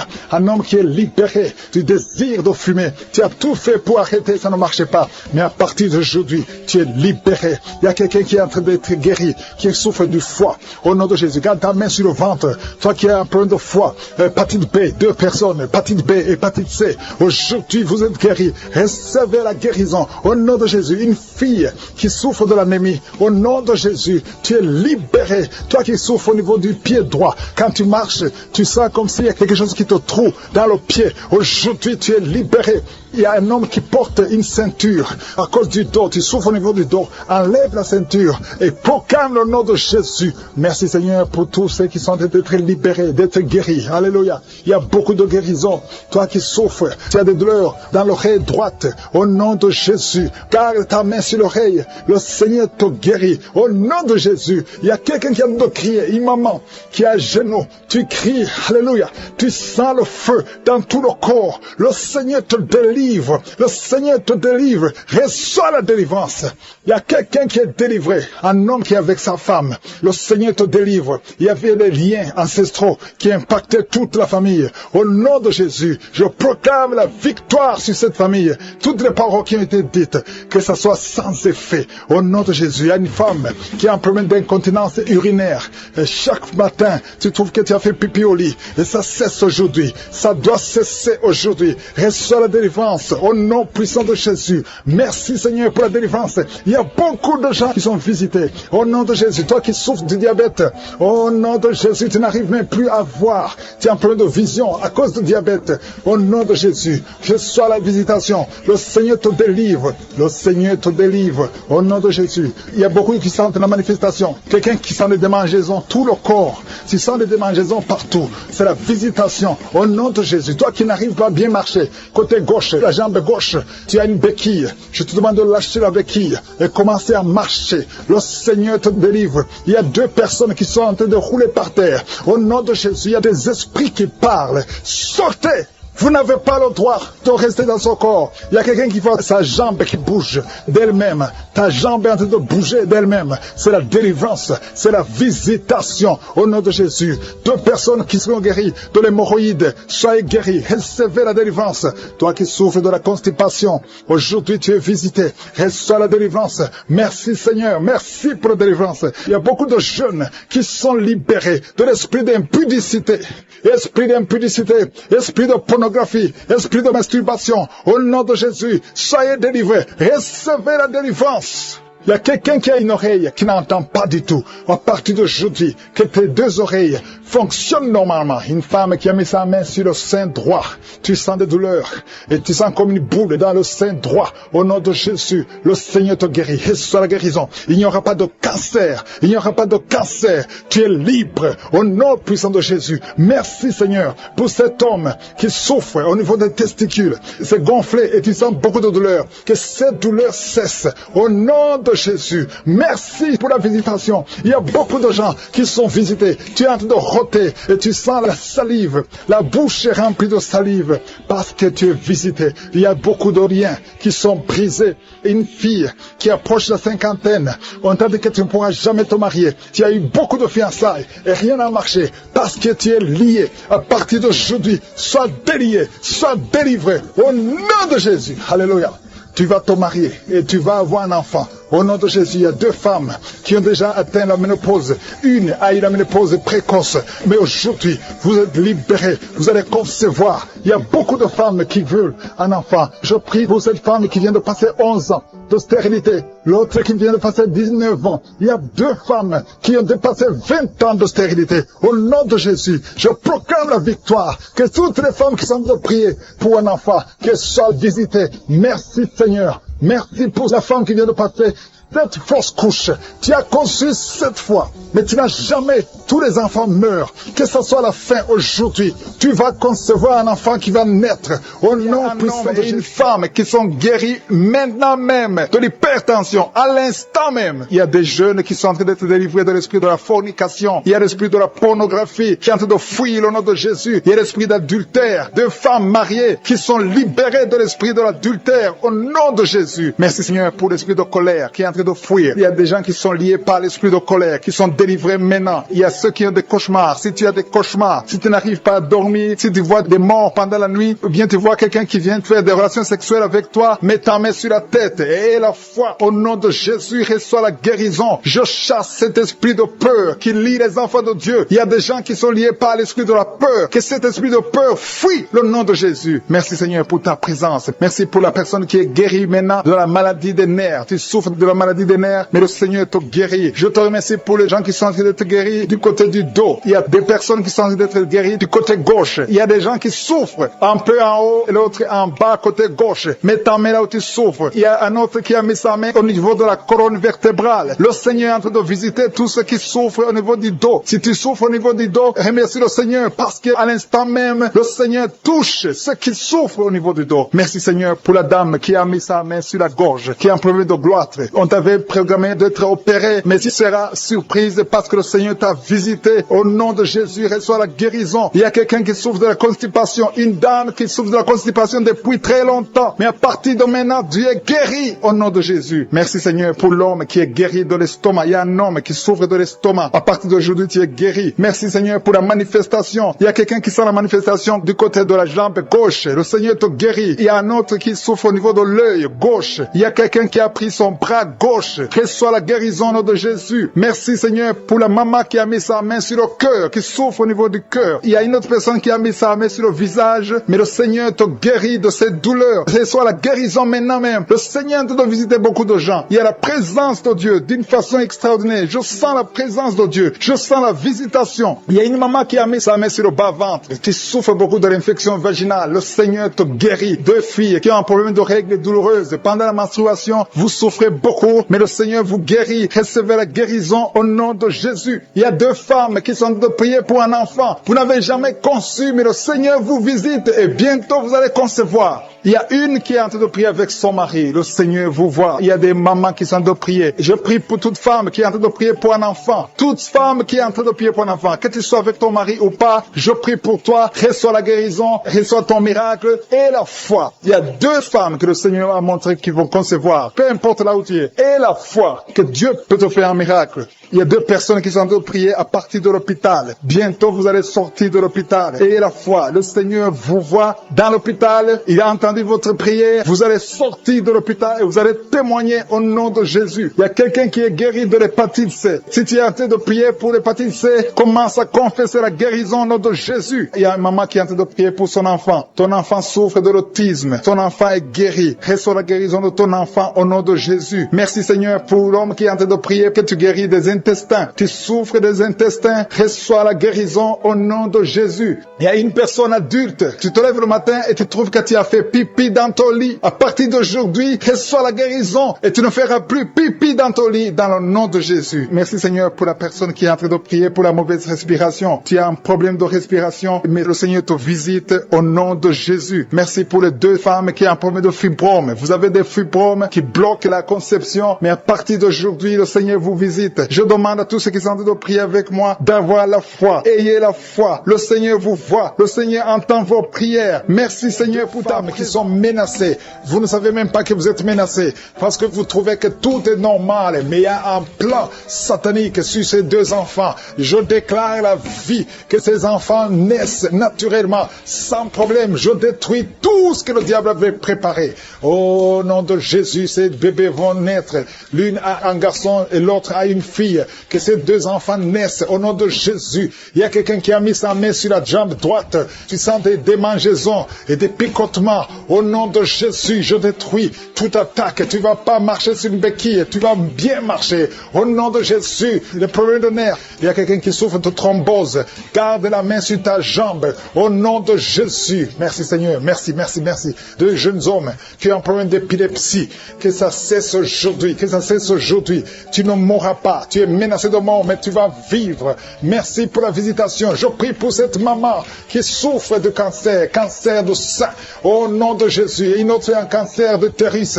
qui est libéré du désir de fumer. Tu as tout fait pour arrêter, ça ne marchait pas. Mais à partir d'aujourd'hui, tu es libéré. Il y a quelqu'un qui est en train d'être guéri, qui souffre du foie. Au nom de Jésus, garde ta main sur le ventre. Toi qui as un problème de foie, hépatite B, 2 personnes, hépatite B, hépatite C. Aujourd'hui, vous êtes guéris. Recevez la guérison. Au nom de Jésus, une fille qui souffre de l'anémie. Au nom de Jésus, tu es libéré. Toi qui souffre au niveau du pied droit, quand tu marches, tu sens comme s'il y a quelque chose qui te trouve dans le pied. Aujourd'hui, tu es libéré. Il y a un homme qui porte une ceinture à cause du dos. Tu souffres au niveau du dos. Enlève la ceinture et proclame le nom de Jésus. Merci Seigneur pour tous ceux qui sont en train d'être libérés, d'être guéris. Alléluia. Il y a beaucoup de guérisons. Toi qui souffres, tu as des douleurs dans l'oreille droite. Au nom de Jésus, garde ta main sur l'oreille. Le Seigneur te guérit. Au nom de Jésus, il y a quelqu'un qui a de crier. Une maman qui est à genoux. Tu cries. Alléluia. Tu sens le feu dans tout le corps. Le Seigneur te délivre. Le Seigneur te délivre. Reçois la délivrance. Il y a quelqu'un qui est délivré. Un homme qui est avec sa femme. Le Seigneur te délivre. Il y avait des liens ancestraux qui impactaient toute la famille. Au nom de Jésus, je proclame la victoire sur cette famille. Toutes les paroles qui ont été dites, que ça soit sans effet. Au nom de Jésus, il y a une femme qui a un problème d'incontinence urinaire. Et chaque matin, tu trouves que tu as fait pipi au lit. Et ça cesse aujourd'hui. Ça doit cesser aujourd'hui. Reçois la délivrance. Au nom puissant de Jésus. Merci Seigneur pour la délivrance. Il y a beaucoup de gens qui sont visités. Au nom de Jésus, toi qui souffres du diabète, au nom de Jésus, tu n'arrives même plus à voir. Tu as un problème de vision à cause du diabète. Au nom de Jésus, reçois la visitation. Le Seigneur te délivre. Le Seigneur te délivre. Au nom de Jésus. Il y a beaucoup qui sentent la manifestation. Quelqu'un qui sent des démangeaisons, tout le corps. Tu sens des démangeaisons partout. C'est la visitation. Au nom de Jésus. Toi qui n'arrives pas à bien marcher, côté gauche, la jambe gauche, tu as une béquille. Je te demande de lâcher la béquille et commencer à marcher. Le Seigneur te délivre. Il y a 2 personnes qui sont en train de rouler par terre. Au nom de Jésus, il y a des esprits qui parlent. Sortez! Vous n'avez pas le droit de rester dans son corps. Il y a quelqu'un qui voit sa jambe qui bouge d'elle-même. Ta jambe est en train de bouger d'elle-même. C'est la délivrance. C'est la visitation. Au nom de Jésus. 2 personnes qui seront guéries de l'hémorroïde. Soyez guéris. Recevez la délivrance. Toi qui souffres de la constipation. Aujourd'hui tu es visité. Reçois la délivrance. Merci Seigneur. Merci pour la délivrance. Il y a beaucoup de jeunes qui sont libérés de l'esprit d'impudicité. Esprit d'impudicité. Esprit de pornographie, esprit de masturbation, au nom de Jésus, soyez délivrés, recevez la délivrance. Il y a quelqu'un qui a une oreille qui n'entend pas du tout. À partir d'aujourd'hui, que tes 2 oreilles fonctionnent normalement. Une femme qui a mis sa main sur le sein droit. Tu sens des douleurs et tu sens comme une boule dans le sein droit. Au nom de Jésus, le Seigneur te guérit. Reçois la guérison. Il n'y aura pas de cancer. Il n'y aura pas de cancer. Tu es libre. Au nom puissant de Jésus. Merci Seigneur pour cet homme qui souffre au niveau des testicules. C'est gonflé et tu sens beaucoup de douleur. Que cette douleur cesse. Au nom de Jésus. Merci pour la visitation. Il y a beaucoup de gens qui sont visités. Tu es en train de roter et tu sens la salive. La bouche est remplie de salive parce que tu es visité. Il y a beaucoup de liens qui sont brisés. Une fille qui approche la cinquantaine, on t'a dit que tu ne pourras jamais te marier. Tu as eu beaucoup de fiançailles et rien n'a marché parce que tu es lié. À partir d'aujourd'hui, sois délié, sois délivré au nom de Jésus. Alléluia. Tu vas te marier et tu vas avoir un enfant. Au nom de Jésus, il y a 2 femmes qui ont déjà atteint la ménopause. Une a eu la ménopause précoce. Mais aujourd'hui, vous êtes libérés. Vous allez concevoir. Il y a beaucoup de femmes qui veulent un enfant. Je prie pour cette femme qui vient de passer 11 ans de stérilité. L'autre qui vient de passer 19 ans. Il y a 2 femmes qui ont dépassé 20 ans de stérilité. Au nom de Jésus, je proclame la victoire. Que toutes les femmes qui sont de prier pour un enfant, qu'elles soient visitées. Merci Seigneur. Merci pour la femme qui vient de passer cette fausse couche. Tu as conçu 7 fois, mais tu n'as jamais. Tous les enfants meurent. Que ce soit la fin aujourd'hui, tu vas concevoir un enfant qui va naître. Au nom puissant de Jésus. Une femme qui sont guéries maintenant même de l'hypertension, à l'instant même. Il y a des jeunes qui sont en train d'être délivrés de l'esprit de la fornication. Il y a l'esprit de la pornographie qui est en train de fuir au nom de Jésus. Il y a l'esprit d'adultère. 2 femmes mariées qui sont libérées de l'esprit de l'adultère au nom de Jésus. Merci Seigneur pour l'esprit de colère qui est en train de fuir. Il y a des gens qui sont liés par l'esprit de colère, qui sont délivrés maintenant. Il y a ceux qui ont des cauchemars. Si tu as des cauchemars, si tu n'arrives pas à dormir, si tu vois des morts pendant la nuit, ou bien tu vois quelqu'un qui vient faire des relations sexuelles avec toi, mets ta main sur la tête et la foi au nom de Jésus reçoit la guérison. Je chasse cet esprit de peur qui lie les enfants de Dieu. Il y a des gens qui sont liés par l'esprit de la peur. Que cet esprit de peur fuit le nom de Jésus. Merci Seigneur pour ta présence. Merci pour la personne qui est guérie maintenant de la maladie des nerfs. Tu souffres de la maladie des nerfs, mais le Seigneur te guérit. Je te remercie pour les gens qui sont en train d'être guéris du côté du dos. Il y a des personnes qui sont en train d'être guéries du côté gauche. Il y a des gens qui souffrent un peu en haut et l'autre en bas côté gauche. Mets ta main là où tu souffres. Il y a un autre qui a mis sa main au niveau de la colonne vertébrale. Le Seigneur est en train de visiter tous ceux qui souffrent au niveau du dos. Si tu souffres au niveau du dos, remercie le Seigneur parce qu'à l'instant même, le Seigneur touche ceux qui souffrent au niveau du dos. Merci Seigneur pour la dame qui a mis sa main sur la gorge, qui a un problème de gloître. On t'avait programmé d'être opéré, mais tu seras surprise parce que le Seigneur t'a visité. Au nom de Jésus, reçois la guérison. Il y a quelqu'un qui souffre de la constipation, une dame qui souffre de la constipation depuis très longtemps. Mais à partir de maintenant, Dieu est guéri au nom de Jésus. Merci Seigneur pour l'homme qui est guéri de l'estomac. Il y a un homme qui souffre de l'estomac. À partir d'aujourd'hui, tu es guéri. Merci Seigneur pour la manifestation. Il y a quelqu'un qui sent la manifestation du côté de la jambe gauche. Le Seigneur te guérit. Il y a un autre qui souffre au niveau de l'œil gauche. Il y a quelqu'un qui a pris son bras gauche. Reçois la guérison au nom de Jésus. Merci Seigneur pour la maman qui a mis sa main sur le cœur, qui souffre au niveau du cœur. Il y a une autre personne qui a mis sa main sur le visage, mais le Seigneur te guérit de cette douleur. Reçois la guérison maintenant même. Le Seigneur te visiter beaucoup de gens. Il y a la présence de Dieu d'une façon extraordinaire. Je sens la présence de Dieu. Je sens la visitation. Il y a une maman qui a mis sa main sur le bas-ventre. Tu souffres beaucoup de l'infection vaginale. Le Seigneur te guérit. Deux filles qui ont un problème de règles douloureuses. Pendant la menstruation, vous souffrez beaucoup, mais le Seigneur vous guérit. Recevez la guérison au nom de Jésus. Il y a deux femmes qui sont de prier pour un enfant. Vous n'avez jamais conçu, mais le Seigneur vous visite et bientôt vous allez concevoir. Il y a une qui est en train de prier avec son mari. Le Seigneur vous voit. Il y a des mamans qui sont en train de prier. Je prie pour toute femme qui est en train de prier pour un enfant. Toute femme qui est en train de prier pour un enfant. Que tu sois avec ton mari ou pas, je prie pour toi. Reçois la guérison, reçois ton miracle et la foi. Il y a deux femmes que le Seigneur a montré qui vont concevoir. Peu importe là où tu es. Et la foi. Que Dieu peut te faire un miracle. Il y a deux personnes qui sont en train de prier à partir de l'hôpital. Bientôt vous allez sortir de l'hôpital. Et la foi. Le Seigneur vous voit dans l'hôpital. Il a entendu votre prière. Vous allez sortir de l'hôpital et vous allez témoigner au nom de Jésus. Il y a quelqu'un qui est guéri de l'hépatite C. Si tu es en train de prier pour l'hépatite C, commence à confesser la guérison au nom de Jésus. Il y a une maman qui est en train de prier pour son enfant. Ton enfant souffre de l'autisme. Ton enfant est guéri. Reçois la guérison de ton enfant au nom de Jésus. Merci Seigneur pour l'homme qui est en train de prier que tu guéris des intestins. Tu souffres des intestins. Reçois la guérison au nom de Jésus. Il y a une personne adulte. Tu te lèves le matin et tu trouves que tu as fait pipi dans ton lit. À partir d'aujourd'hui, reçois la guérison et tu ne feras plus pipi dans ton lit dans le nom de Jésus. Merci Seigneur pour la personne qui est en train de prier pour la mauvaise respiration. Tu as un problème de respiration, mais le Seigneur te visite au nom de Jésus. Merci pour les deux femmes qui ont un problème de fibrome. Vous avez des fibromes qui bloquent la conception, mais à partir d'aujourd'hui, le Seigneur vous visite. Je demande à tous ceux qui sont en train de prier avec moi d'avoir la foi. Ayez la foi. Le Seigneur vous voit. Le Seigneur entend vos prières. Merci Seigneur pour femmes qui sont menacées. Vous ne savez même pas que vous êtes menacés parce que vous trouvez que tout est normal, mais il y a un plan satanique sur ces deux enfants. Je déclare la vie, que ces enfants naissent naturellement, sans problème. Je détruis tout ce que le diable avait préparé. Au nom de Jésus, ces bébés vont naître. L'une a un garçon et l'autre a une fille. Que ces deux enfants naissent au nom de Jésus. Il y a quelqu'un qui a mis sa main sur la jambe droite. Tu sens des démangeaisons et des picotements. Au nom de Jésus, je détruis toute attaque. Tu ne vas pas marcher sur une béquille. Tu vas bien marcher. Au nom de Jésus, les problèmes de nerfs. Il y a quelqu'un qui souffre de thrombose. Garde la main sur ta jambe. Au nom de Jésus. Merci Seigneur. Merci, merci, merci. Deux jeunes hommes qui ont un problème d'épilepsie. Que ça cesse aujourd'hui. Que ça cesse aujourd'hui. Tu ne mourras pas. Tu es menacé de mort, mais tu vas vivre. Merci pour la visitation. Je prie pour cette maman qui souffre de cancer. Cancer de sein. Au nom de Jésus. Et une autre a un cancer de l'utérus.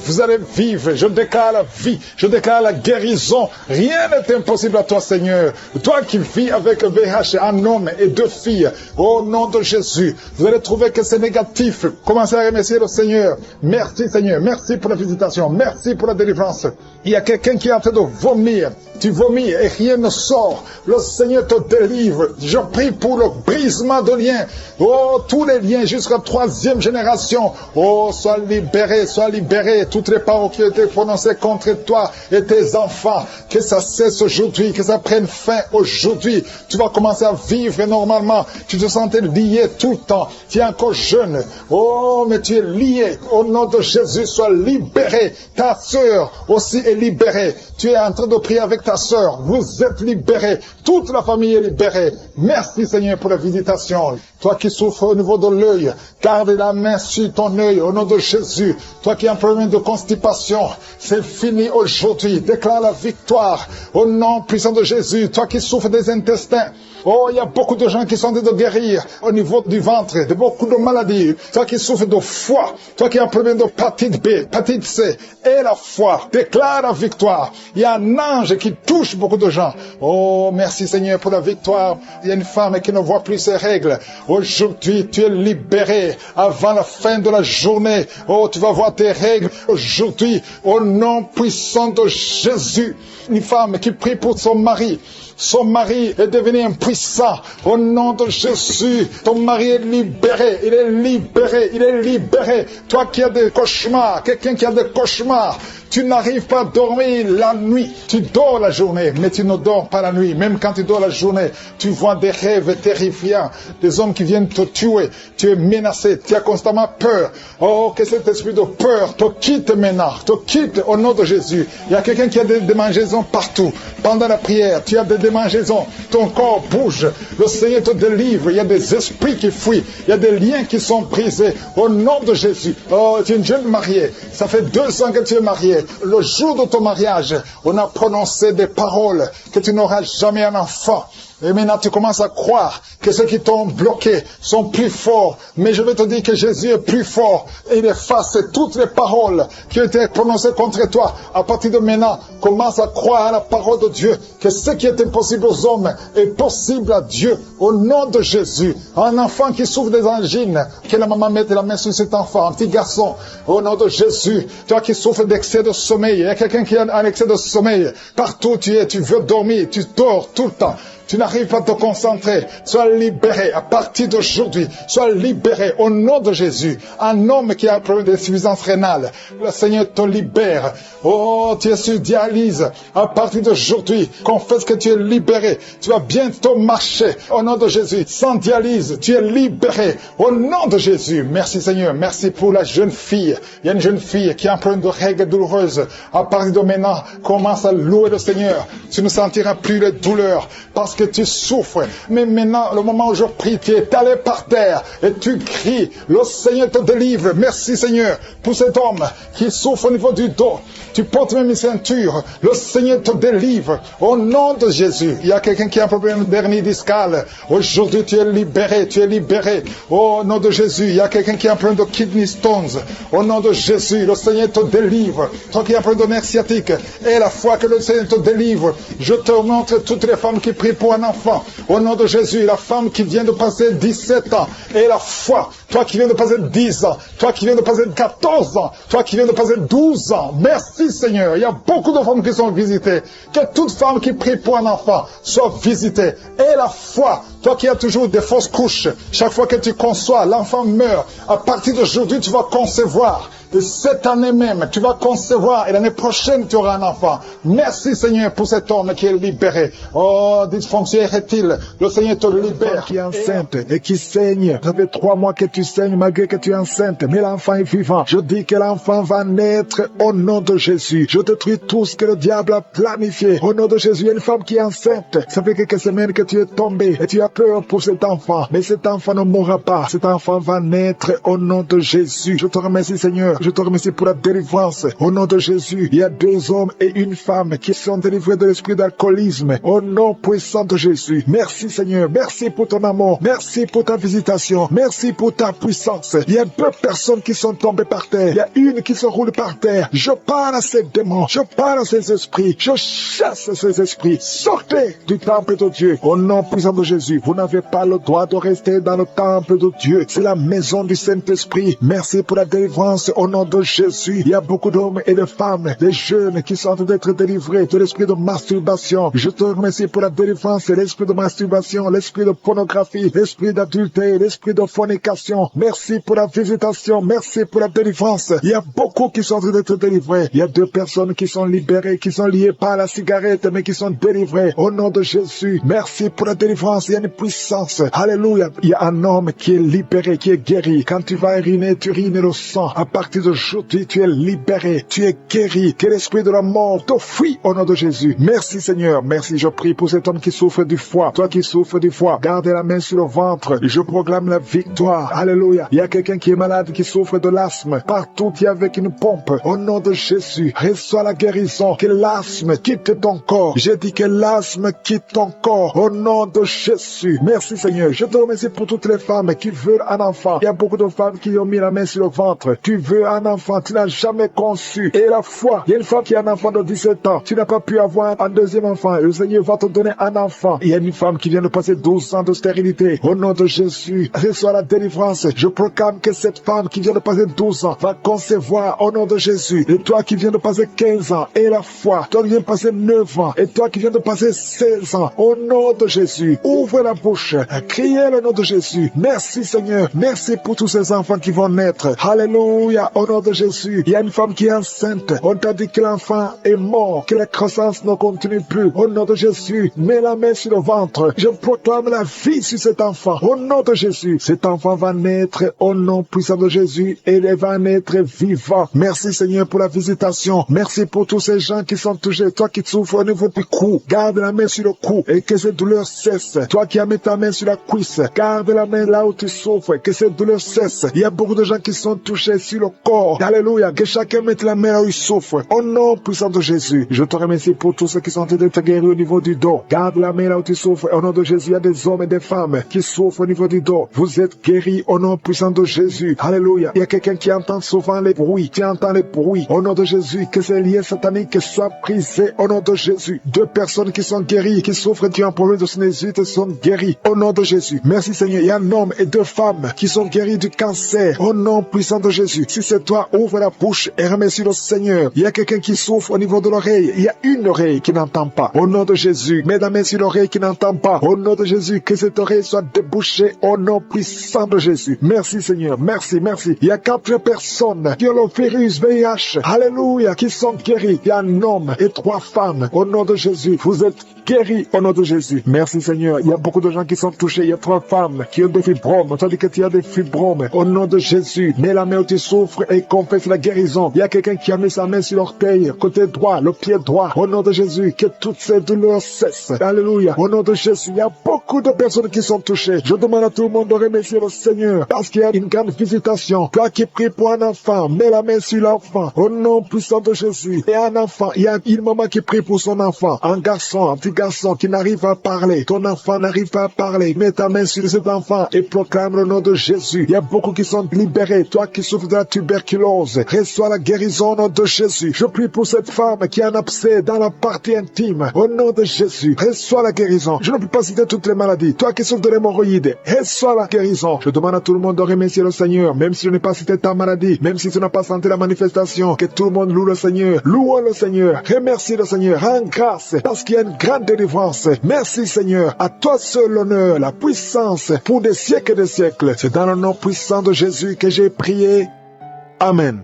vous allez vivre. Je déclare la vie, je déclare la guérison. Rien n'est impossible à toi, Seigneur. Toi qui vis avec VIH, un homme et 2 filles, au nom de Jésus, vous allez trouver que c'est négatif. Commencez à remercier le Seigneur. Merci, Seigneur. Merci pour la visitation. Merci pour la délivrance. Il y a quelqu'un qui est en train de vomir. Tu vomis et rien ne sort. Le Seigneur te délivre. Je prie pour le brisement de liens. Oh, tous les liens jusqu'à 3e génération. Oh, sois libéré, sois libéré. Toutes les paroles qui ont été prononcées contre toi et tes enfants, que ça cesse aujourd'hui, que ça prenne fin aujourd'hui. Tu vas commencer à vivre normalement. Tu te sentais lié tout le temps. Tu es encore jeune. Oh, mais tu es lié. Au nom de Jésus, sois libéré. Ta sœur aussi est libérée. Tu es en train de prier avec ta sœur. Vous êtes libérés. Toute la famille est libérée. Merci, Seigneur, pour la visitation. Toi qui souffres au niveau de l'œil, garde la main sur ton œil au nom de Jésus. Toi qui as un problème de constipation, c'est fini aujourd'hui. Déclare la victoire au nom puissant de Jésus. Toi qui souffres des intestins, oh, il y a beaucoup de gens qui sont en train de guérir au niveau du ventre, de beaucoup de maladies. Toi qui souffres de foie, toi qui as un problème de hépatite B, hépatite C, et la foi, déclare la victoire. Il y a un ange qui touche beaucoup de gens. Oh, merci Seigneur pour la victoire. Il y a une femme qui ne voit plus ses règles. Aujourd'hui, tu es libéré avant la fin de la journée. Oh, tu vas voir tes règles aujourd'hui au nom puissant de Jésus. Une femme qui prie pour son mari. Son mari est devenu impuissant. Au nom de Jésus, ton mari est libéré. Il est libéré. Il est libéré. Toi qui as des cauchemars, quelqu'un qui a des cauchemars, tu n'arrives pas à dormir la nuit. Tu dors la journée, mais tu ne dors pas la nuit. Même quand tu dors la journée, tu vois des rêves terrifiants. Des hommes qui viennent te tuer. Tu es menacé. Tu as constamment peur. Oh, que cet esprit de peur te quitte maintenant. Te quitte au nom de Jésus. Il y a quelqu'un qui a des démangeaisons partout. Pendant la prière, tu as des démangeaisons. Ton corps bouge. Le Seigneur te délivre. Il y a des esprits qui fuient. Il y a des liens qui sont brisés. Au nom de Jésus. Oh, tu es une jeune mariée. Ça fait 2 ans que tu es mariée. Le jour de ton mariage, on a prononcé des paroles que tu n'auras jamais un enfant. Et maintenant, tu commences à croire que ceux qui t'ont bloqué sont plus forts. Mais je vais te dire que Jésus est plus fort. Et il efface toutes les paroles qui ont été prononcées contre toi. À partir de maintenant, commence à croire à la parole de Dieu. Que ce qui est impossible aux hommes est possible à Dieu. Au nom de Jésus. Un enfant qui souffre des angines, que la maman mette la main sur cet enfant. Un petit garçon. Au nom de Jésus. Toi qui souffres d'excès de sommeil. Il y a quelqu'un qui a un excès de sommeil. Partout où tu es, tu veux dormir. Tu dors tout le temps. Tu n'arrives pas à te concentrer. Sois libéré à partir d'aujourd'hui. Sois libéré au nom de Jésus. Un homme qui a un problème d'insuffisance rénale. Le Seigneur te libère. Oh, tu es sur dialyse. À partir d'aujourd'hui, confesse que tu es libéré. Tu vas bientôt marcher au nom de Jésus. Sans dialyse, tu es libéré au nom de Jésus. Merci Seigneur. Merci pour la jeune fille. Il y a une jeune fille qui a un problème de règles douloureuses. À partir de maintenant, commence à louer le Seigneur. Tu ne sentiras plus les douleurs parce que tu souffres. Mais maintenant, le moment où je prie, tu es allé par terre et tu cries. Le Seigneur te délivre. Merci Seigneur pour cet homme qui souffre au niveau du dos. Tu portes même une ceinture. Le Seigneur te délivre. Au nom de Jésus. Il y a quelqu'un qui a un problème d'hernie discale. Aujourd'hui, tu es libéré. Tu es libéré. Au nom de Jésus. Il y a quelqu'un qui a un problème de kidney stones. Au nom de Jésus. Le Seigneur te délivre. Toi qui as un problème de nerf sciatique. Et la foi que le Seigneur te délivre. Je te montre toutes les femmes qui prient pour un enfant. Au nom de Jésus. La femme qui vient de passer 17 ans. Et la foi. Toi qui viens de passer 10 ans. Toi qui viens de passer 14 ans. Toi qui viens de passer 12 ans. Merci Seigneur. Il y a beaucoup de femmes qui sont visitées. Que toute femme qui prie pour un enfant soit visitée. Et la foi. Toi qui as toujours des fausses couches. Chaque fois que tu conçois, l'enfant meurt. À partir d'aujourd'hui, tu vas concevoir. Et cette année même, tu vas concevoir. Et l'année prochaine, tu auras un enfant. Merci Seigneur pour cet homme qui est libéré. Oh, dysfonction érectile. Le Seigneur te libère. Qui est enceinte et qui saigne. Ça fait 3 mois que tu saignes malgré que tu es enceinte. Mais l'enfant est vivant. Je dis que l'enfant va naître au nom de Jésus. Je détruis tout ce que le diable a planifié. Au nom de Jésus, il y a une femme qui est enceinte. Ça fait quelques semaines que tu es tombé et tu as peur pour cet enfant. Mais cet enfant ne mourra pas. Cet enfant va naître au nom de Jésus. Je te remercie Seigneur Je te remercie pour la délivrance. Au nom de Jésus, il y a 2 hommes et une femme qui sont délivrés de l'esprit d'alcoolisme. Au nom puissant de Jésus. Merci Seigneur. Merci pour ton amour. Merci pour ta visitation. Merci pour ta puissance. Il y a 2 personnes qui sont tombées par terre. Il y a une qui se roule par terre. Je parle à ces démons. Je parle à ces esprits. Je chasse ces esprits. Sortez du temple de Dieu. Au nom puissant de Jésus. Vous n'avez pas le droit de rester dans le temple de Dieu. C'est la maison du Saint-Esprit. Merci pour la délivrance au nom de Jésus. Il y a beaucoup d'hommes et de femmes, des jeunes qui sont en train d'être délivrés de l'esprit de masturbation. Je te remercie pour la délivrance de l'esprit de masturbation, l'esprit de pornographie, l'esprit d'adultère, l'esprit de fornication. Merci pour la visitation. Merci pour la délivrance. Il y a beaucoup qui sont en train d'être délivrés. Il y a 2 personnes qui sont libérées, qui sont liées par la cigarette, mais qui sont délivrées au nom de Jésus. Merci pour la délivrance. Il y a une puissance. Alléluia. Il y a un homme qui est libéré, qui est guéri. Quand tu vas uriner, tu urines le sang. À partir d'aujourd'hui, tu es libéré. Tu es guéri. Que l'esprit de la mort te fuit au nom de Jésus. Merci Seigneur. Merci. Je prie pour cet homme qui souffre du foie. Toi qui souffres du foie, garde la main sur le ventre. Je proclame la victoire. Alléluia. Il y a quelqu'un qui est malade, qui souffre de l'asthme. Partout, il y a avec une pompe. Au nom de Jésus, reçois la guérison. Que l'asthme quitte ton corps. J'ai dit que l'asthme quitte ton corps. Au nom de Jésus. Merci Seigneur. Je te remercie pour toutes les femmes qui veulent un enfant. Il y a beaucoup de femmes qui ont mis la main sur le ventre. Tu veux un enfant, tu n'as jamais conçu. Et la foi, il y a une femme qui a un enfant de 17 ans. Tu n'as pas pu avoir un 2e enfant. Le Seigneur va te donner un enfant. Il y a une femme qui vient de passer 12 ans de stérilité. Au nom de Jésus, reçois la délivrance. Je proclame que cette femme qui vient de passer 12 ans va concevoir au nom de Jésus. Et toi qui viens de passer 15 ans, et la foi, toi qui viens de passer 9 ans, et toi qui viens de passer 16 ans, au nom de Jésus, ouvre la bouche, criez le nom de Jésus. Merci Seigneur, merci pour tous ces enfants qui vont naître. Alléluia, au nom de Jésus. Il y a une femme qui est enceinte. On t'a dit que l'enfant est mort, que la croissance ne continue plus. Au nom de Jésus, mets la main sur le ventre. Je proclame la vie sur cet enfant. Au nom de Jésus, cet enfant va naître au nom puissant de Jésus et il va naître vivant. Merci Seigneur pour la visitation. Merci pour tous ces gens qui sont touchés. Toi qui souffres au niveau du cou, garde la main sur le cou et que cette douleur cesse. Toi qui as mis ta main sur la cuisse, garde la main là où tu souffres, que cette douleur cesse. Il y a beaucoup de gens qui sont touchés sur le corps. Alléluia, que chacun mette la main là où il souffre. Au nom puissant de Jésus, je te remercie pour tous ceux qui sont en train d'être guéris au niveau du dos. Garde la main là où tu souffres. Au nom de Jésus, il y a des hommes et des femmes qui souffrent au niveau du dos. Vous êtes guéris au nom puissant de Jésus. Alléluia. Il y a quelqu'un qui entend souvent les bruits. Tu entends les bruits. Au nom de Jésus, que ces liens sataniques soient brisés au nom de Jésus. 2 personnes qui sont guéries, qui souffrent d'un problème de sinusite sont guéries au nom de Jésus. Merci Seigneur. Il y a un homme et 2 femmes qui sont guéris du cancer au nom puissant de Jésus. Si c'est toi, ouvre la bouche et remercie le Seigneur. Il y a quelqu'un qui souffre au niveau de l'oreille. Il y a une oreille qui n'entend pas. Au nom de Jésus, mets la main sur l'oreille qui n'entend pas. Au nom de Jésus, que cette oreille soit débouchée au nom puissant de Jésus. Merci Seigneur. Merci, merci. Il y a 4 personnes qui ont le virus VIH. Alléluia, qui sont guéris. Il y a un homme et 3 femmes. Au nom de Jésus, vous êtes guéris au nom de Jésus. Merci Seigneur. Il y a beaucoup de gens qui sont touchés. Il y a 3 femmes qui ont des fibromes. Tandis que tu as des fibromes. Au nom de Jésus, mets la main où tu souffres et confesse la guérison. Il y a quelqu'un qui a mis sa main sur l'orteil, côté droit, le pied droit. Au nom de Jésus, que toutes ces douleurs cessent. Alléluia. Au nom de Jésus, il y a beaucoup de personnes qui sont touchées. Je demande à tout le monde de remercier le Seigneur parce qu'il y a une grande visitation. Toi qui pries pour un enfant, mets la main sur l'enfant. Au nom puissant de Jésus. Et un enfant, il y a une maman qui prie pour son enfant. Un garçon, un petit garçon qui n'arrive pas à parler. Ton enfant n'arrive pas à parler. Mets ta main sur cet enfant et proclame le nom de Jésus. Il y a beaucoup qui sont libérés. Toi qui souffres de la tuberculose, reçois la guérison au nom de Jésus. Je prie pour cette femme qui a un abcès dans la partie intime. Au nom de Jésus, reçois la guérison. Je ne peux pas citer toutes les maladies. Toi qui souffres de l'hémorroïde, reçois la guérison. Je demande à tout le monde de remercier le Seigneur, même si je n'ai pas cité ta maladie, même si tu n'as pas senti la manifestation, que tout le monde loue le Seigneur. Louons le Seigneur. Remercie le Seigneur. Rends grâce parce qu'il y a une grande délivrance. Merci Seigneur. À toi seul l'honneur, la puissance pour des siècles et des siècles. C'est dans le nom puissant de Jésus que j'ai prié. Amen.